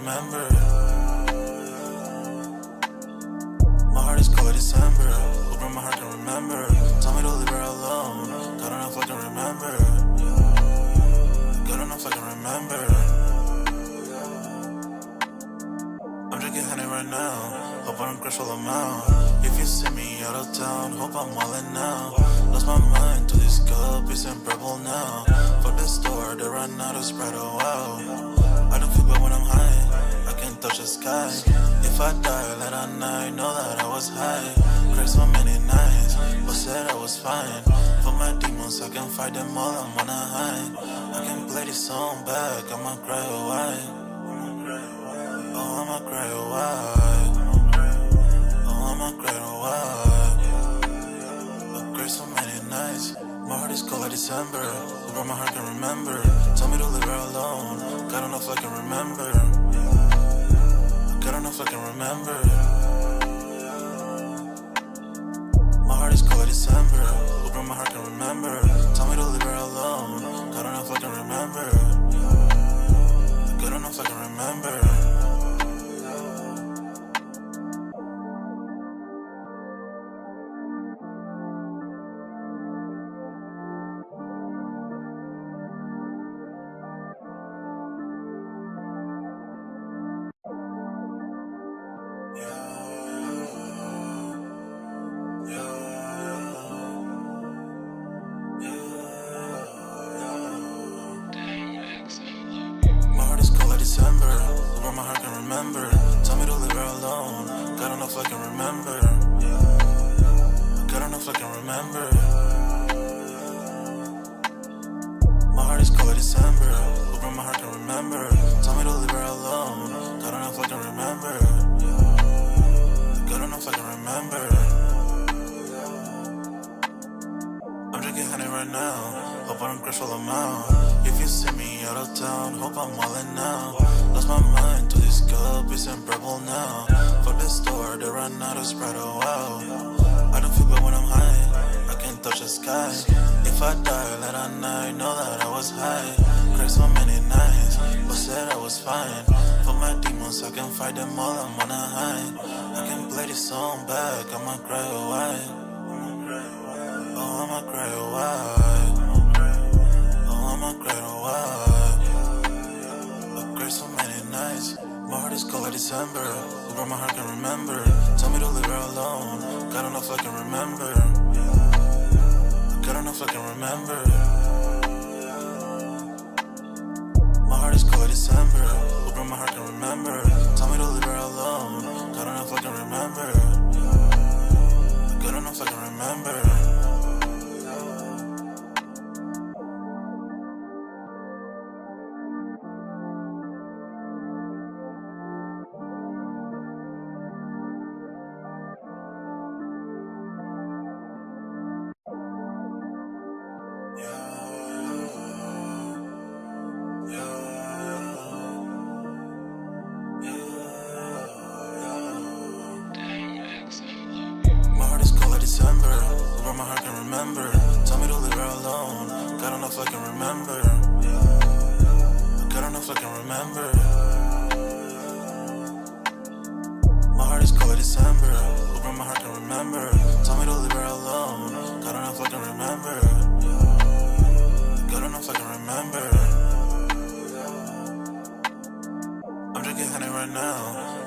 remember. My heart is cold like December. Open my heart can remember. Tell me to leave her alone. God don't know if I can remember. God don't know if I can remember. I'm drinking honey right now. Hope I don't crush all amount. If you see me out of town, hope I'm wildin' now. Lost my mind to this cup, it's unbearable now. Fuck the store, they run out of Sprite, oh wow. I don't feel bad when I'm high, I can't touch the sky. If I die late at night, know that I was high. Cried so many nights, but said I was fine. For my demons, I can fight them all, I'm on a high. I can play this song back, I'ma cry a while. Oh, I'ma cry a while. Oh, I'ma cry a while. I cried so many nights. My heart is cold like December. Where my heart can remember. Tell me to leave her alone. God don't know if I can remember. God don't know if I can remember. My heart is cold like December. Where my heart can remember. Tell me to leave her alone. God don't know if I can remember. God don't know if I can remember. December, where my heart can remember. Tell me to leave her alone. God don't know if I can remember. God don't know if I can remember. My heart is cold like December, where my heart can remember. Tell me to leave her alone. God don't know if I can remember. God don't know if I can remember. I'm drinking honey right now. Hope I don't crush all amount. If you see me out of town, hope I'm wildin' now. Lost my mind to this cup, it's unbearable now. Fuck the store, they run out of Sprite, oh wow. I don't feel bad when I'm high, I can't touch the sky. If I die late at night, know that I was high. Cried so many nights, but said I was fine. For my demons, I can fight them all, I'm on a high. I can play this song back, I'ma cry a while. Oh, I'ma cry a while. I'ma cry a while. I cried so many nights. My heart is cold like December. Where my heart can remember. Tell me to leave her alone. God don't know if I can remember. God don't know if I can remember. My heart is cold like December. Where my heart can remember. Tell me to leave her alone. God don't know if I can remember. God don't know if I can remember. December, where my heart can remember. Tell me to leave her alone. God don't know if I can remember. God don't know if I can remember. My heart is cold like December, where my heart can remember. Tell me to leave her alone. God don't know if I can remember. God don't know if I can remember. I'm drinking honey right now.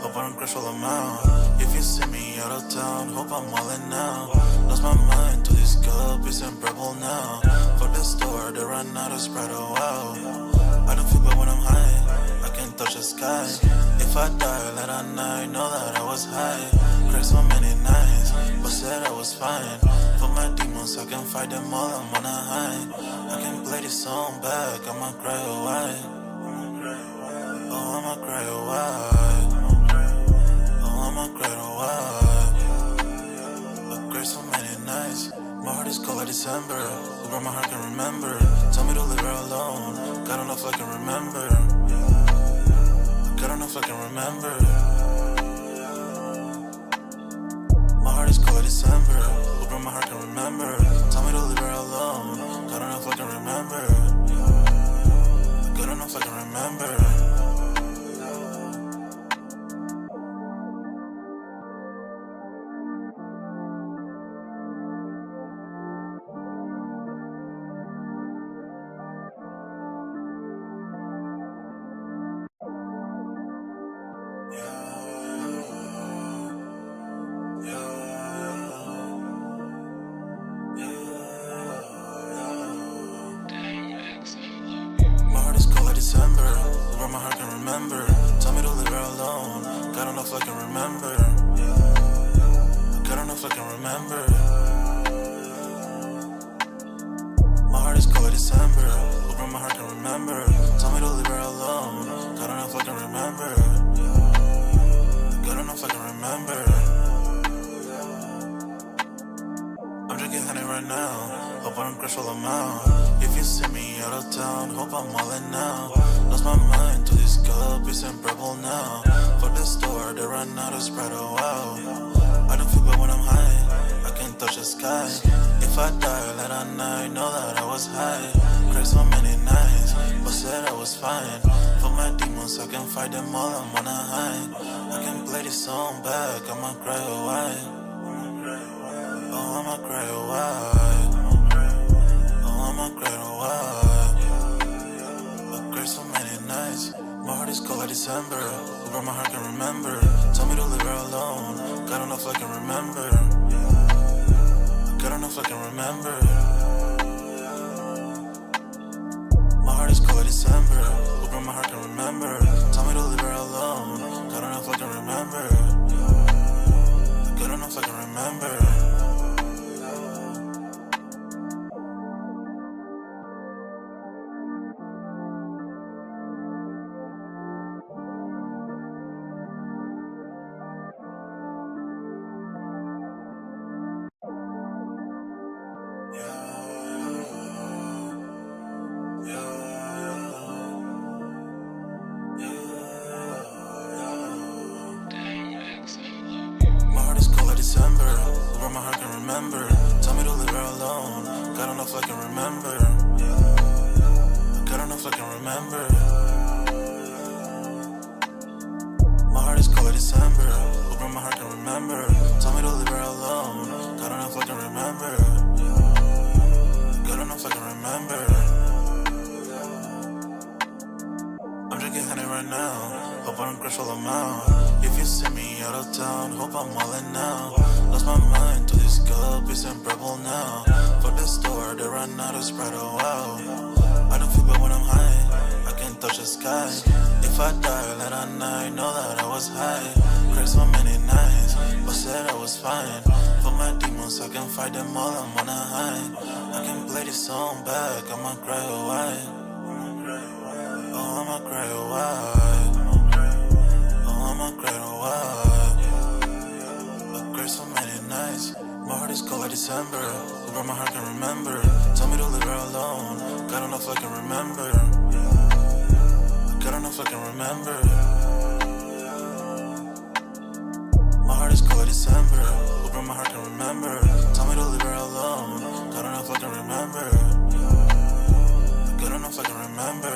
Hope I don't crush all amount. If you see me out of town, hope I'm wildin' now. Lost my mind to this cup, it's unbearable now. Fuck the store, they run out of Sprite, oh wow. I don't feel bad when I'm high, I can't touch the sky. If I die late at night, know that I was high. Cried so many nights, but said I was fine. For my demons, I can fight them all, I'm on a high. I can play this song back, I'ma cry a while. Oh, I'ma cry a while. I'ma cry a while. I cried so many nights. My heart is cold like December. Where my heart can remember. Tell me to leave her alone. God don't know if I can remember. God don't know if I can remember. My heart is cold like December. Where my heart can remember. Tell me to leave her alone. God don't know if I can remember. God don't know if I can remember. December. Tell me to leave her alone. God don't know if I can remember. God don't know if I can remember. My heart is cold like December. Open my heart can remember. Tell me to leave her alone. God don't know if I can remember. God don't know if I can remember. I'm drinking honey right now. Hope I don't crash all I'm out. If you see me out of town, hope I'm wildin' now. Lost my mind to this cup, it's inseparable now. For the store, they run out of Sprite, oh wow. I don't feel bad when I'm high, I can't touch the sky. If I die late at night, know that I was high. Cried so many nights, but said I was fine. For my demons, I can fight them all, I'm on a high. I can play this song back, I'ma cry a while. Oh, I'ma cry a while. Oh, I'ma cry a while. I cried so many nights. My heart is cold like December. Over my heart can remember. Tell me to leave her alone. God don't know if I can remember. God don't know if I can remember. My heart is cold like December. Over my heart can remember. Tell me to leave her alone. God don't know if I can remember. God don't know if I can remember. December, over my heart can remember. Tell me to leave her alone. God don't know if I can remember. God don't know if I can remember. My heart is cold like December. Over my heart can remember. Tell me to leave her alone. God don't know if I can remember. God don't know if I can remember. I'm drinking honey right now. Hope I don't crash all I'm out. If you see me out of town, hope I'm wildin' now. Lost my mind to this cup, it's inseparable now. For the store, they run out of Sprite, oh wow. I don't feel bad when I'm high, I can't touch the sky. If I die late at night, know that I was high. Cried so many nights, but said I was fine. For my demons, I can fight them all, I'm on a high. I can play this song back, I'ma cry a while. Oh, I'ma cry a while. Oh, I'ma cry a while. I cried so many nights. My heart is cold like December. Over my heart can remember. Tell me to leave her alone. God don't know if I can remember. God don't know if I can remember. My heart is cold like December. Over my heart can remember. Tell me to leave her alone. God don't know if I can remember. God don't know if I can remember.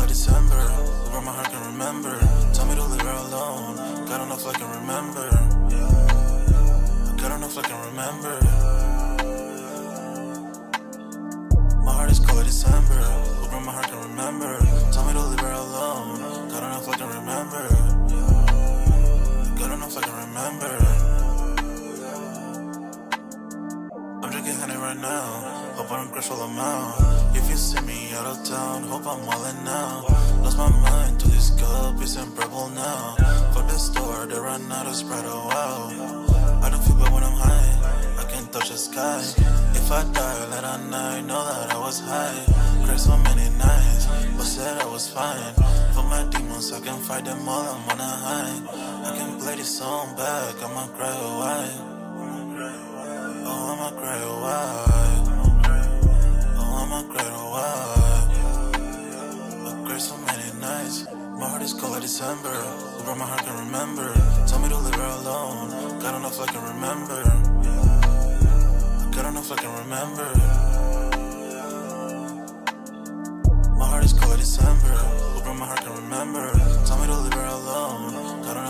December, over my heart can remember. Tell me to leave her alone. God don't know if I can remember. God don't know if I can remember. My heart is cold like December. Over my heart can remember. Tell me to leave her alone. God don't know if I can remember. God don't know if I can remember. I'm drinking honey right now. Hope I don't crash all I'm out. If you see me out of town, hope I'm wildin' now. Lost my mind to this cup, it's inseparable now. For the store, they run out of Sprite, oh wow. I don't feel bad when I'm high, I can't touch the sky. If I die late at night, know that I was high. Cried so many nights, but said I was fine. For my demons, I can fight them all, I'm on a high. I can play this song back, I'ma cry a while. Oh, I'ma cry a while. Oh, I'ma cry a while. I cried so many nights. My heart is cold like December. Over my heart can remember. Tell me to leave her alone. God don't know if I can remember. God don't know if I can remember. My heart is cold like December. Over my heart can remember. Tell me to leave her alone. God don't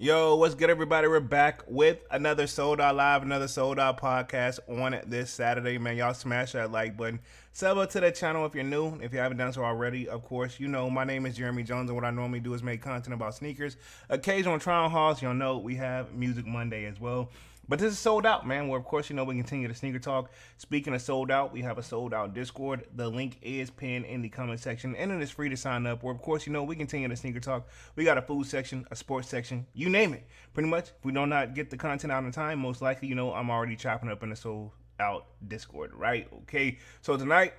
Yo, what's good, everybody? We're back with another Sold Out Live, another Sold Out podcast on this Saturday. Man, y'all smash that like button. Sub up to the channel if you're new. If you haven't done so already, of course, you know my name is Jeremy Jones, and what I normally do is make content about sneakers. Occasional trial hauls. Y'all know we have Music Monday as well. But this is Sold Out, man, where, of course, you know, we continue the sneaker talk. Speaking of Sold Out, we have a Sold Out Discord. The link is pinned in the comment section, and it is free to sign up, where, of course, you know, we continue the sneaker talk. We got a food section, a sports section, you name it. Pretty much, if we do not get the content out in time, most likely, you know, I'm already chopping up in the Sold Out Discord, right? Okay, so tonight,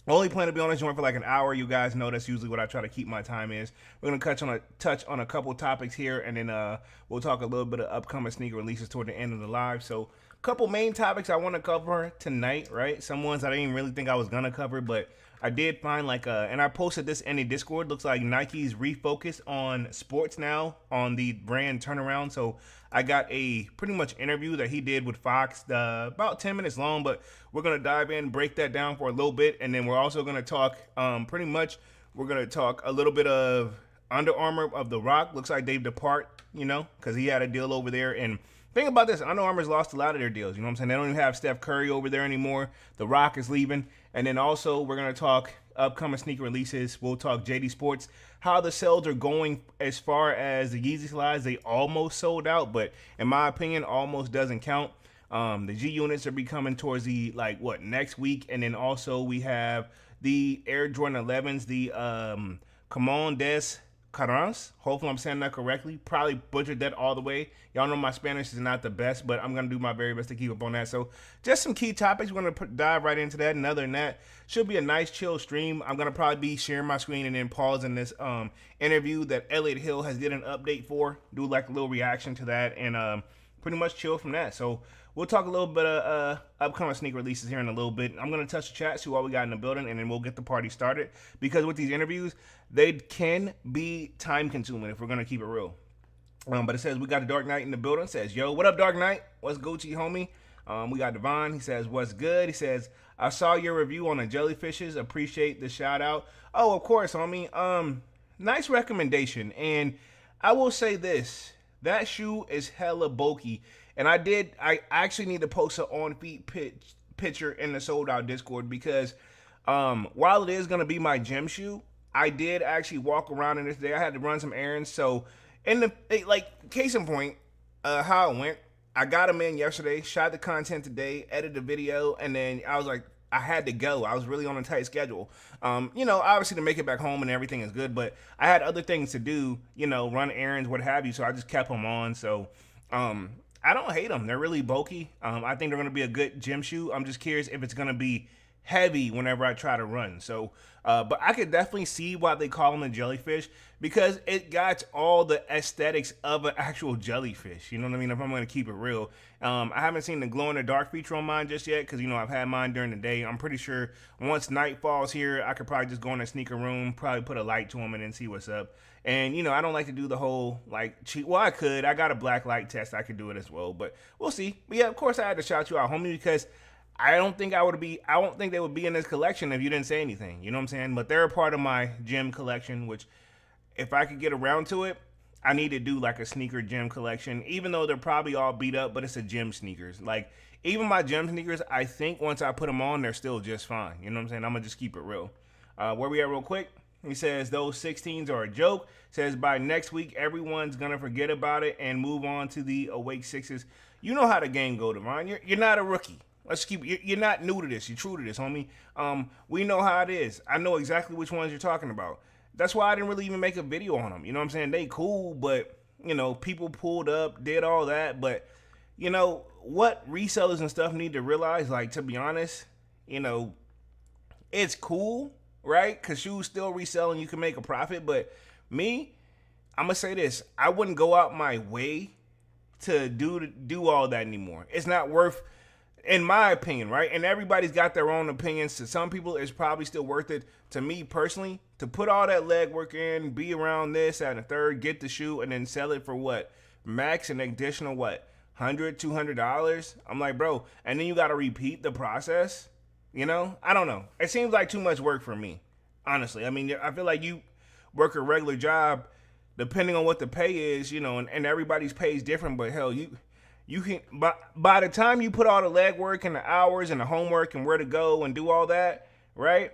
I only plan to be on this joint for like an hour. You guys know that's usually what I try to keep my time is. We're gonna touch on a couple topics here, and then we'll talk a little bit of upcoming sneaker releases toward the end of the live. So, a couple main topics I want to cover tonight, right? Some ones I didn't really think I was gonna cover, but I did find and I posted this in the Discord. Looks like Nike's refocused on sports now on the brand turnaround. So I got a pretty much interview that he did with Fox, about 10 minutes long, but we're going to dive in, break that down for a little bit. And then we're also going to talk we're going to talk a little bit of Under Armour of The Rock. Looks like they've depart, you know, because he had a deal over there. And think about this, Under Armour's lost a lot of their deals, you know what I'm saying? They don't even have Steph Curry over there anymore. The Rock is leaving. And then also we're going to talk upcoming sneaker releases. We'll talk JD Sports, how the sales are going as far as the Yeezy slides. They almost sold out, but in my opinion, almost doesn't count. The G units are becoming towards the, next week. And then also we have the Air Jordan 11s, the Camon des Carans. Hopefully I'm saying that correctly. Probably butchered that all the way. Y'all know my Spanish is not the best, but I'm going to do my very best to keep up on that. So just some key topics. We're going to dive right into that. And other than that, should be a nice chill stream. I'm going to probably be sharing my screen and then pausing this interview that Elliot Hill has did an update for. Do like a little reaction to that and pretty much chill from that. So we'll talk a little bit of upcoming sneaker releases here in a little bit. I'm going to touch the chat, see what we got in the building, and then we'll get the party started. Because with these interviews, they can be time-consuming if we're going to keep it real. But it says we got the Dark Knight in the building. It says, yo, what up, Dark Knight? What's Gucci, homie? We got Devon. He says, what's good? He says, I saw your review on the jellyfishes. Appreciate the shout-out. Oh, of course, homie. Nice recommendation. And I will say this. That shoe is hella bulky. And I actually need to post an on-feet picture in the Sold Out Discord because while it is going to be my gym shoe, I did actually walk around in this day. I had to run some errands. So, case in point, how it went, I got them in yesterday, shot the content today, edited the video, and then I was like, I had to go. I was really on a tight schedule. Obviously to make it back home and everything is good, but I had other things to do, run errands, what have you. So I just kept them on. So, I don't hate them. They're really bulky. I think they're going to be a good gym shoe. I'm just curious if it's going to be heavy whenever I try to run. So, but I could definitely see why they call them a jellyfish because it got all the aesthetics of an actual jellyfish. You know what I mean? If I'm going to keep it real. I haven't seen the glow in the dark feature on mine just yet because, I've had mine during the day. I'm pretty sure once night falls here, I could probably just go in the sneaker room, probably put a light to them and then see what's up. And, I don't like to do the whole, cheat. Well, I could. I got a black light test. I could do it as well. But we'll see. But, yeah, of course, I had to shout you out, homie, because I don't think they would be in this collection if you didn't say anything. You know what I'm saying? But they're a part of my gym collection, which if I could get around to it, I need to do like a sneaker gym collection, even though they're probably all beat up, but it's a gym sneakers. Like, even my gym sneakers, I think once I put them on, they're still just fine. You know what I'm saying? I'm going to just keep it real. Where we at real quick? He says those 16s are a joke. Says by next week, everyone's going to forget about it and move on to the Awake Sixes. You know how the game go, Devon. You're not a rookie. Let's keep. You're not new to this. You're true to this, homie. We know how it is. I know exactly which ones you're talking about. That's why I didn't really even make a video on them. You know what I'm saying? They cool, but, people pulled up, did all that. But, what resellers and stuff need to realize, to be honest, it's cool, right? Because shoes still reselling, you can make a profit. But me, I'm going to say this. I wouldn't go out my way to do all that anymore. It's not worth, in my opinion, right? And everybody's got their own opinions. To some people, it's probably still worth it. To me personally, to put all that legwork in, be around this at a third, get the shoe, and then sell it for what? Max an additional what? $100, $200? I'm like, bro, and then you got to repeat the process. I don't know. It seems like too much work for me, honestly. I mean, I feel like you work a regular job, depending on what the pay is, and everybody's pay is different, but hell, you can, by the time you put all the legwork and the hours and the homework and where to go and do all that, right?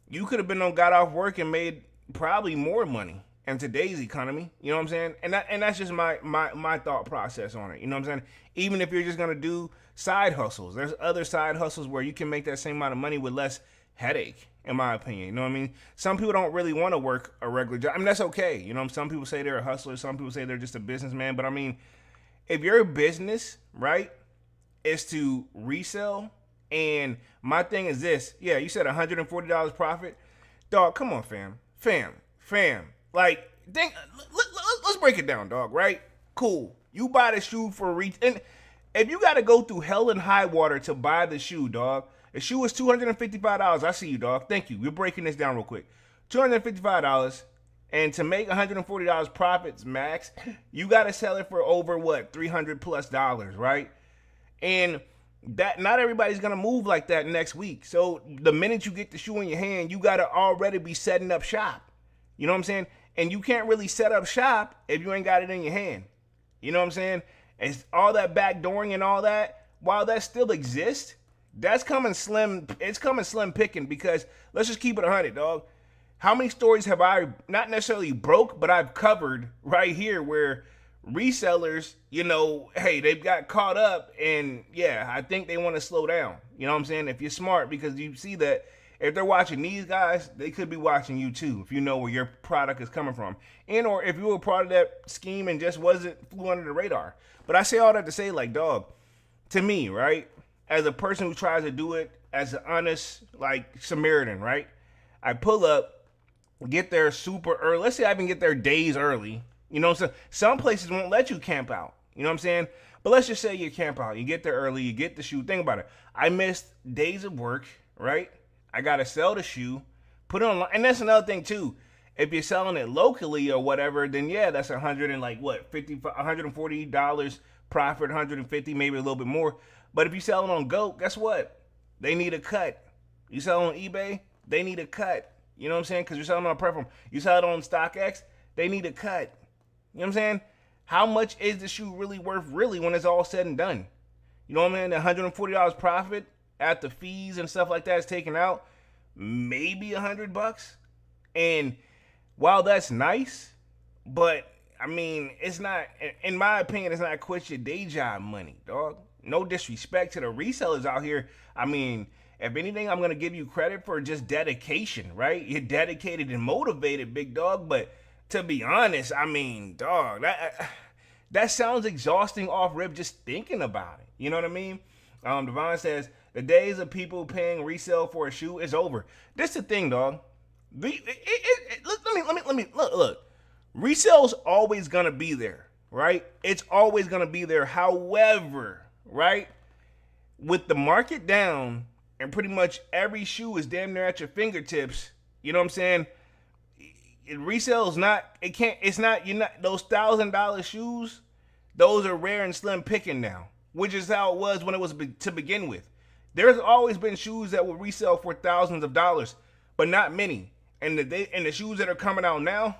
You could have got off work and made probably more money in today's economy. You know what I'm saying? And that's just my thought process on it. You know what I'm saying? Even if you're just gonna do side hustles, there's other side hustles where you can make that same amount of money with less headache, in my opinion. You know what I mean? Some people don't really want to work a regular job. I mean, that's okay. Some people say they're a hustler. Some people say they're just a businessman. But I mean, if your business, right, is to resell, and my thing is this, yeah, you said $140 profit, dog, come on, fam. Like, let's break it down, dog, right? Cool. You buy the shoe for and if you got to go through hell and high water to buy the shoe, dog, the shoe is $255. I see you, dog. Thank you. We're breaking this down real quick. $255. And to make $140 profits max, you got to sell it for over what, $300+, right? And that not everybody's gonna move like that next week. So the minute you get the shoe in your hand, you got to already be setting up shop. You know what I'm saying? And you can't really set up shop if you ain't got it in your hand. You know what I'm saying? It's all that backdooring and all that. While that still exists, that's coming slim. It's coming slim picking, because let's just keep it 100, dog. How many stories have I not necessarily broke, but I've covered right here where resellers, hey, they've got caught up, and yeah, I think they want to slow down. You know what I'm saying? If you're smart, because you see that if they're watching these guys, they could be watching you too, if you know where your product is coming from. And or if you were part of that scheme and just flew under the radar. But I say all that to say, like, dog, to me, right, as a person who tries to do it as an honest, like, Samaritan, right, I pull up, get there super early. Let's say I even get there days early. So some places won't let you camp out. You know what I'm saying? But let's just say you camp out. You get there early. You get the shoe. Think about it. I missed days of work, right? I got to sell the shoe, put it online. And that's another thing, too. If you're selling it locally or whatever, then yeah, that's $140 profit, $150, maybe a little bit more. But if you sell it on GOAT, guess what? They need a cut. You sell it on eBay, they need a cut. You know what I'm saying? Because you're selling on a platform. You sell it on StockX, they need a cut. You know what I'm saying? How much is the shoe really worth when it's all said and done? You know what I mean? The $140 profit after fees and stuff like that is taken out, maybe $100. And while that's nice, but I mean, it's not, in my opinion, it's not quit your day job money, dog. No disrespect to the resellers out here. I mean, if anything, I'm going to give you credit for just dedication, right? You're dedicated and motivated, big dog. But to be honest, I mean, dog, that sounds exhausting off rip just thinking about it. You know what I mean? Devon says, the days of people paying resale for a shoe is over. This is the thing, dog. Look. Resale's always going to be there, right? It's always going to be there. However, right, with the market down and pretty much every shoe is damn near at your fingertips, you know what I'm saying? Resale is not, those $1,000 shoes, those are rare and slim picking now, which is how it was when it was to begin with. There's always been shoes that will resell for thousands of dollars, but not many. And the shoes that are coming out now,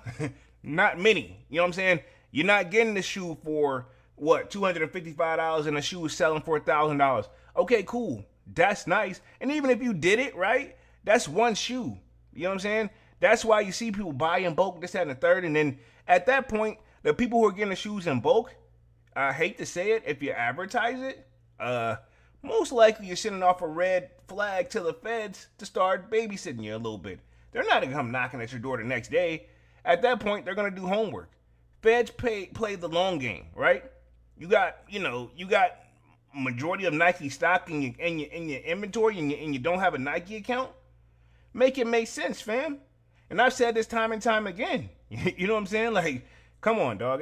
not many. You know what I'm saying? You're not getting the shoe for what, $255, and the shoe is selling for $1,000. Okay, cool. That's nice. And even if you did it, right, that's one shoe. You know what I'm saying? That's why you see people buy in bulk, this, that, and the third. And then at that point, the people who are getting the shoes in bulk, I hate to say it, if you advertise it, most likely you're sending off a red flag to the feds to start babysitting you a little bit. They're not going to come knocking at your door the next day. At that point, they're going to do homework. Feds play the long game, right? You got majority of Nike stock in your inventory, and you don't have a Nike account. Make it make sense, fam. And I've said this time and time again. You know what I'm saying? Like, come on, dog.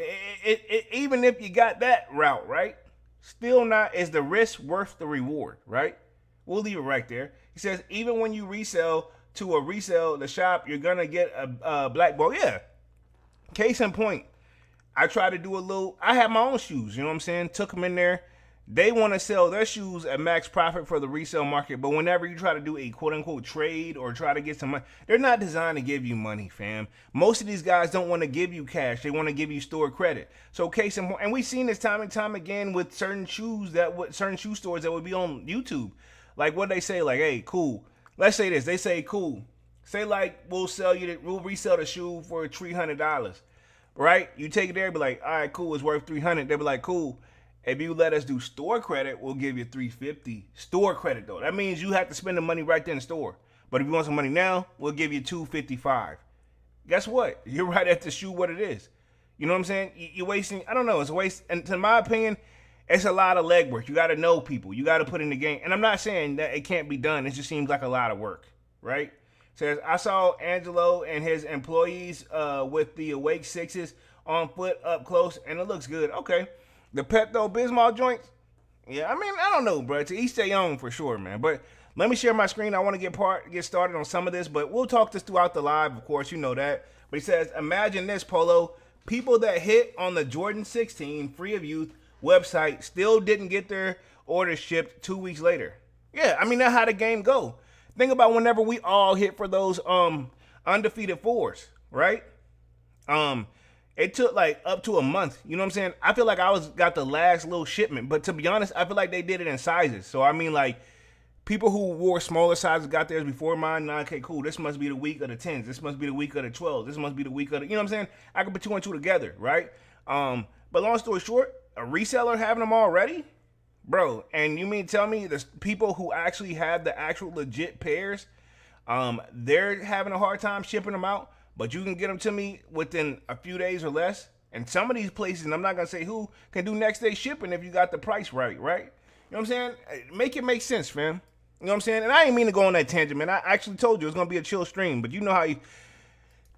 Even if you got that route, right? Still not is the risk worth the reward, right? We'll leave it right there. He says, even when you resell to the shop, you're gonna get a black ball. Yeah. Case in point, I tried to do I had my own shoes, you know what I'm saying? Took them in there, They want to sell their shoes at max profit for the resale market, but whenever you try to do a quote-unquote trade or try to get some money, they're not designed to give you money, fam. Most of these guys don't want to give you cash. They want to give you store credit. So case in point, and we've seen this time and time again with certain shoes certain shoe stores that would be on YouTube. Like what they say, like, hey, cool. Let's say this. They say, cool. Say like we'll resell the shoe for $300, right? You take it there, be like, all right, cool, it's worth $300. They'll be like, cool. If you let us do store credit, we'll give you $350. Store credit though. That means you have to spend the money right there in the store. But if you want some money now, we'll give you $255. Guess what? You're right at the shoe what it is. You know what I'm saying? You're wasting, I don't know, it's a waste. And to my opinion, it's a lot of legwork. You got to know people. You got to put in the game. And I'm not saying that it can't be done. It just seems like a lot of work, right? Says, I saw Angelo and his employees with the Awake Sixes on foot up close, and it looks good. Okay. The Pepto-Bismol joints, yeah, I mean, I don't know, bro. To each their own for sure, man. But let me share my screen. I want to get started on some of this, but we'll talk this throughout the live, of course. You know that. But he says, imagine this, Polo. People that hit on the Jordan 16 Free of Youth website still didn't get their orders shipped 2 weeks later. Yeah, I mean, that's how the game go. Think about whenever we all hit for those undefeated fours, right? It took like up to a month. You know what I'm saying? I feel like I got the last little shipment, but to be honest, I feel like they did it in sizes. So I mean, like people who wore smaller sizes got theirs before mine. Nah, okay, cool. This must be the week of the 10s. This must be the week of the 12s. This must be the week of the, you know what I'm saying? I can put 2 and 2 together, right? But long story short, a reseller having them already, bro. And you mean tell me the people who actually have the actual legit pairs, they're having a hard time shipping them out? But you can get them to me within a few days or less. And some of these places, and I'm not going to say who, can do next day shipping if you got the price right, right? You know what I'm saying? Make it make sense, fam. You know what I'm saying? And I didn't mean to go on that tangent, man. I actually told you it was going to be a chill stream. But you know how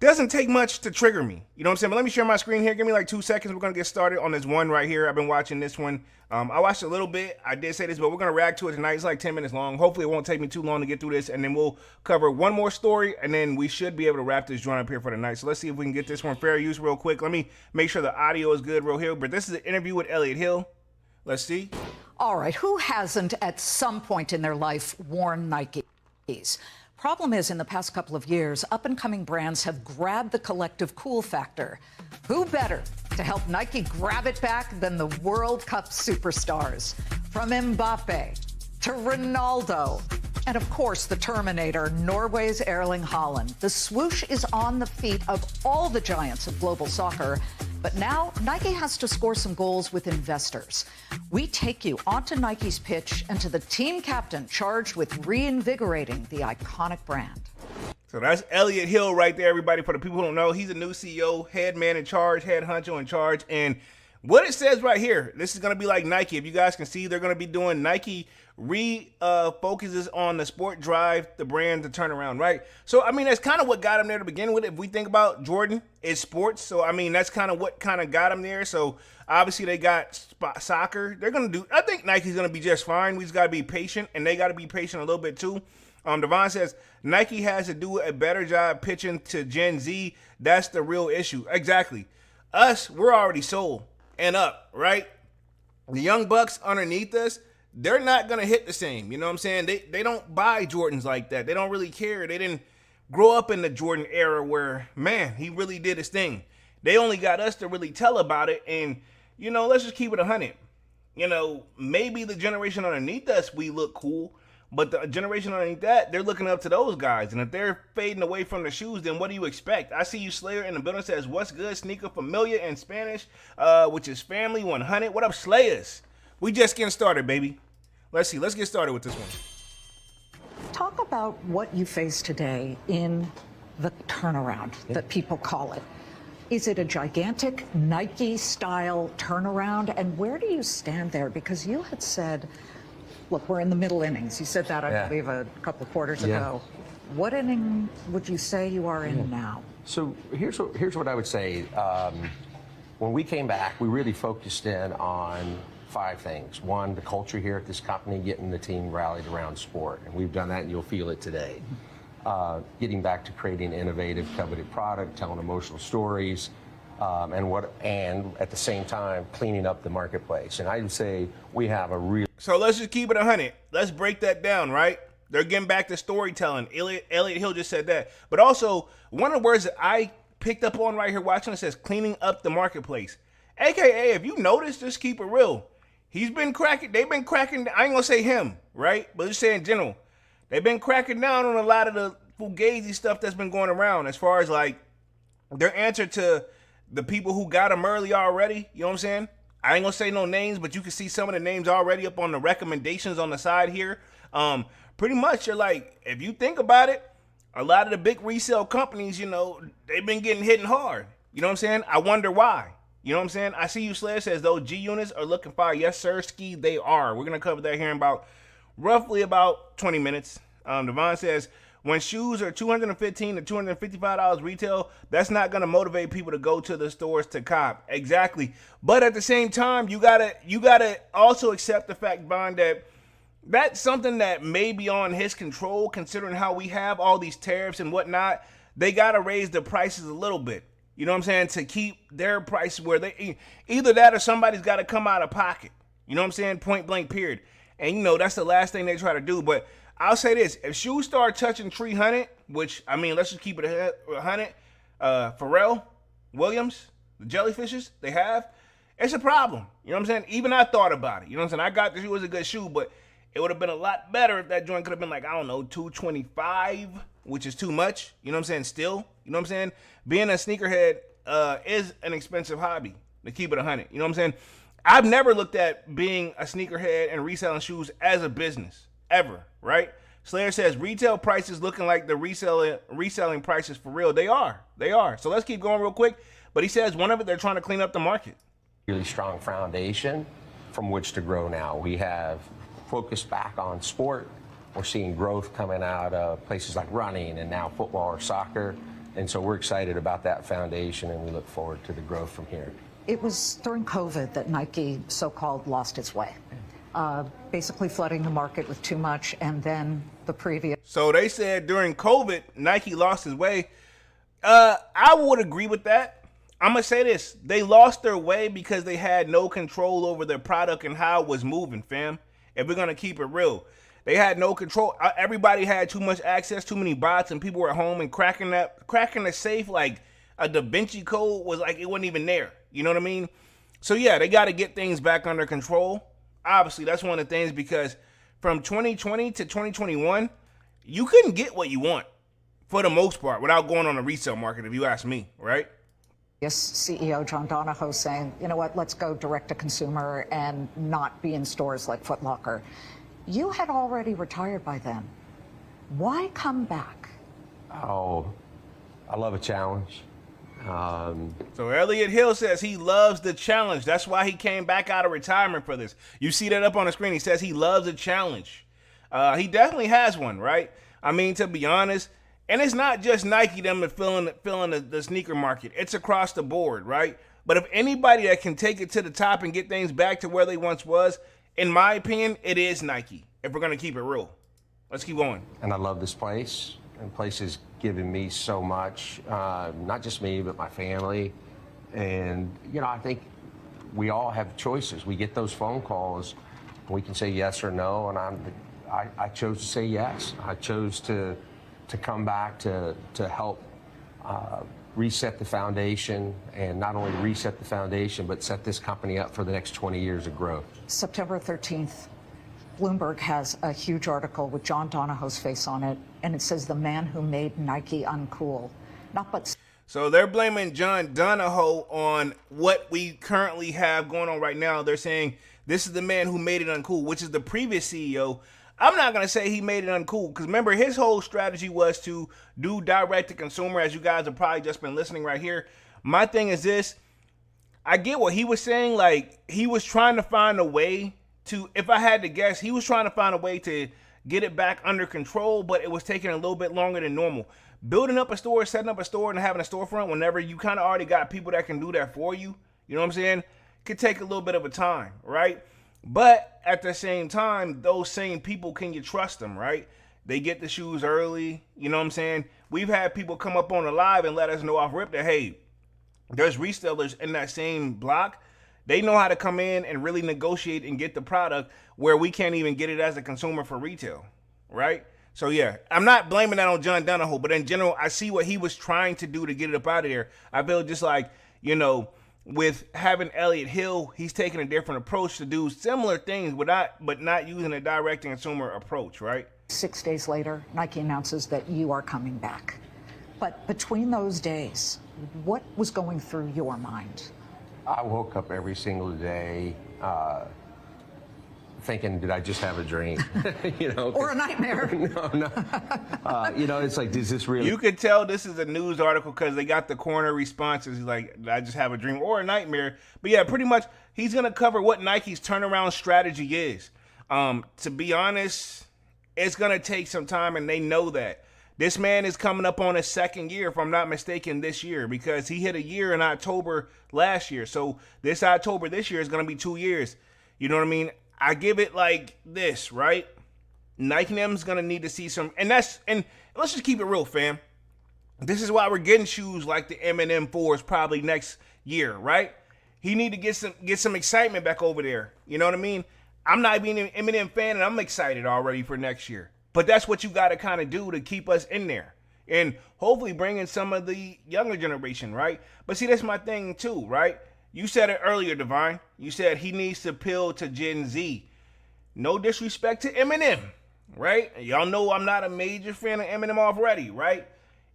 doesn't take much to trigger me. You know what I'm saying? But let me share my screen here. Give me like 2 seconds. We're going to get started on this one right here. I've been watching this one. I watched a little bit. I did say this, but we're going to react to it tonight. It's like 10 minutes long. Hopefully it won't take me too long to get through this. And then we'll cover one more story. And then we should be able to wrap this joint up here for the night. So let's see if we can get this one fair use real quick. Let me make sure the audio is good real here. But this is an interview with Elliot Hill. Let's see. All right. Who hasn't at some point in their life worn Nikes? Problem is, in the past couple of years, up-and-coming brands have grabbed the collective cool factor. Who better to help Nike grab it back than the World Cup superstars? From Mbappe to Ronaldo, and of course, the Terminator, Norway's Erling Haaland. The swoosh is on the feet of all the giants of global soccer. But now Nike has to score some goals with investors. We take you onto Nike's pitch and to the team captain charged with reinvigorating the iconic brand. So that's Elliot Hill right there, everybody. For the people who don't know, he's a new CEO, head man in charge, head honcho in charge. And what it says right here, this is going to be like Nike. If you guys can see, they're going to be doing Nike focuses on the sport drive, the brand to turn around, right? So, I mean, that's kind of what got him there to begin with. If we think about Jordan, it's sports. So, I mean, that's kind of what kind of got him there. So, obviously, they got soccer. They're going to do, I think Nike's going to be just fine. We just got to be patient, and they got to be patient a little bit too. Devon says, Nike has to do a better job pitching to Gen Z. That's the real issue. Exactly. Us, we're already sold and up, right? The young bucks underneath us, they're not going to hit the same. You know what I'm saying? They don't buy Jordans like that. They don't really care. They didn't grow up in the Jordan era where, man, he really did his thing. They only got us to really tell about it. And, you know, let's just keep it 100. You know, maybe the generation underneath us, we look cool. But the generation underneath that, they're looking up to those guys. And if they're fading away from the shoes, then what do you expect? I see you, Slayer, in the building says, what's good? Sneaker familiar in Spanish, which is family 100. What up, Slayers? We just getting started, baby. Let's see. Let's get started with this one. Talk about what you face today in the turnaround that people call it. Is it a gigantic Nike-style turnaround? And where do you stand there? Because you had said, look, we're in the middle innings. You said that, I believe, a couple of quarters ago. What inning would you say you are in now? So here's what I would say. When we came back, we really focused in on 5 things. 1, the culture here at this company, getting the team rallied around sport. And we've done that, and you'll feel it today. Getting back to creating innovative, coveted product, telling emotional stories, and at the same time cleaning up the marketplace. And I would say we have a real. So let's just keep it 100. Let's break that down, right? They're getting back to storytelling. Elliot Hill just said that. But also, one of the words that I picked up on right here watching it says cleaning up the marketplace. AKA, if you notice, just keep it real. He's been cracking, they've been cracking, I ain't gonna say him, right? But just say in general. They've been cracking down on a lot of the fugazi stuff that's been going around as far as like their answer to the people who got them early already. You know what I'm saying? I ain't gonna say no names, but you can see some of the names already up on the recommendations on the side here. Pretty much, you're like, if you think about it, a lot of the big resale companies, you know, they've been getting hit hard. You know what I'm saying? I wonder why. You know what I'm saying? I see you, Slayer says, those G units are looking fire. Yes, sir, Ski, they are. We're going to cover that here in roughly about 20 minutes. Devon says, when shoes are $215 to $255 retail, that's not going to motivate people to go to the stores to cop. Exactly. But at the same time, you gotta also accept the fact, Bond, that that's something that may be on his control, considering how we have all these tariffs and whatnot. They got to raise the prices a little bit. You know what I'm saying? To keep their price where they, either that or somebody's got to come out of pocket. You know what I'm saying? Point blank, period. And you know, that's the last thing they try to do. But I'll say this, if shoes start touching 300, which, I mean, let's just keep it 100, Pharrell Williams, the jellyfishes they have, it's a problem. You know what I'm saying? Even I thought about it. You know what I'm saying? I got the shoe was a good shoe, but it would have been a lot better if that joint could have been like, I don't know, 225, which is too much. You know what I'm saying? Still, you know what I'm saying? Being a sneakerhead is an expensive hobby, to keep it 100. You know what I'm saying? I've never looked at being a sneakerhead and reselling shoes as a business, ever, right? Slayer says retail prices looking like the reselling prices for real. They are. So let's keep going real quick. But he says one of it, they're trying to clean up the market. Really strong foundation from which to grow now. We have focused back on sport. We're seeing growth coming out of places like running and now football or soccer. And so we're excited about that foundation, and we look forward to the growth from here. It was during COVID that Nike so-called lost its way, basically flooding the market with too much, and then the previous. So they said during COVID, Nike lost his way. I would agree with that. I'm going to say this. They lost their way because they had no control over their product and how it was moving, fam. If we're going to keep it real. They had no control. Everybody had too much access, too many bots, and people were at home and cracking the safe like a Da Vinci Code was like it wasn't even there. You know what I mean? So yeah, they got to get things back under control. Obviously, that's one of the things, because from 2020 to 2021, you couldn't get what you want for the most part without going on the resale market, if you ask me, right? Yes, CEO John Donahoe saying, you know what, let's go direct to consumer and not be in stores like Foot Locker. You had already retired by then. Why come back? Oh, I love a challenge. So Elliot Hill says he loves the challenge. That's why he came back out of retirement for this. You see that up on the screen. He says he loves a challenge. He definitely has one, right? I mean, to be honest, and it's not just Nike them filling the sneaker market. It's across the board, right? But if anybody that can take it to the top and get things back to where they once was, in my opinion, it is Nike, if we're going to keep it real. Let's keep going. And I love this place. And the place has given me so much, not just me, but my family. And, you know, I think we all have choices. We get those phone calls. We can say yes or no. And I chose to say yes. I chose to come back to help reset the foundation, and not only reset the foundation, but set this company up for the next 20 years of growth. September 13th, Bloomberg has a huge article with John Donahoe's face on it, and it says the man who made Nike uncool. Not but. So they're blaming John Donahoe on what we currently have going on right now. They're saying this is the man who made it uncool, which is the previous CEO. I'm not going to say he made it uncool, because remember, his whole strategy was to do direct to consumer, as you guys have probably just been listening right here. My thing is this. I get what he was saying. Like, he was trying to find a way to, if I had to guess, he was trying to find a way to get it back under control, but it was taking a little bit longer than normal. Building up a store, setting up a store, and having a storefront whenever you kind of already got people that can do that for you, you know what I'm saying, could take a little bit of a time, right? But at the same time, those same people, can you trust them, right? They get the shoes early, you know what I'm saying? We've had people come up on the live and let us know off rip that, hey, there's resellers in that same block. They know how to come in and really negotiate and get the product where we can't even get it as a consumer for retail, right? So yeah, I'm not blaming that on John Donahoe, but in general, I see what he was trying to do to get it up out of there. I feel just like, with having Elliott Hill, he's taking a different approach to do similar things, but not using a direct consumer approach, right? 6 days later, Nike announces that you are coming back. But between those days, what was going through your mind? I woke up every single day thinking, did I just have a dream? Or a nightmare. No. It's like, is this really? You could tell this is a news article because they got the corner responses like, I just have a dream or a nightmare. But yeah, pretty much he's going to cover what Nike's turnaround strategy is. To be honest, it's going to take some time, and they know that. This man is coming up on his second year, if I'm not mistaken, this year, because he hit a year in October last year. So this October this year is going to be 2 years. You know what I mean? I give it like this, right? Nike them's going to need to see some, and let's just keep it real, fam. This is why we're getting shoes like the M&M 4s probably next year, right? He need to get some excitement back over there. You know what I mean? I'm not being an M&M fan, and I'm excited already for next year. But that's what you got to kind of do to keep us in there. And hopefully bring in some of the younger generation, right? But see, that's my thing too, right? You said it earlier, Divine. You said he needs to appeal to Gen Z. No disrespect to Eminem, right? Y'all know I'm not a major fan of Eminem already, right?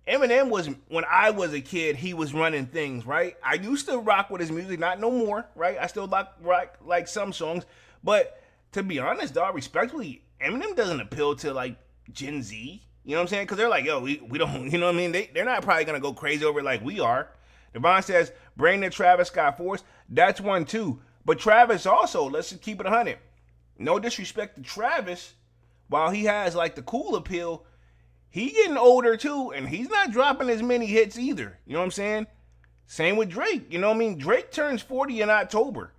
Eminem was, when I was a kid, he was running things, right? I used to rock with his music, not no more, right? I still rock like some songs. But to be honest, dog, respectfully, Eminem doesn't appeal to like Gen Z. You know what I'm saying? Because they're like, yo, we don't, you know what I mean? They're not probably going to go crazy over it like we are. Devon says, bring the Travis Scott Force. That's one too. But Travis also, let's just keep it 100. No disrespect to Travis. While he has like the cool appeal, he getting older too, and he's not dropping as many hits either. You know what I'm saying? Same with Drake. You know what I mean? Drake turns 40 in October.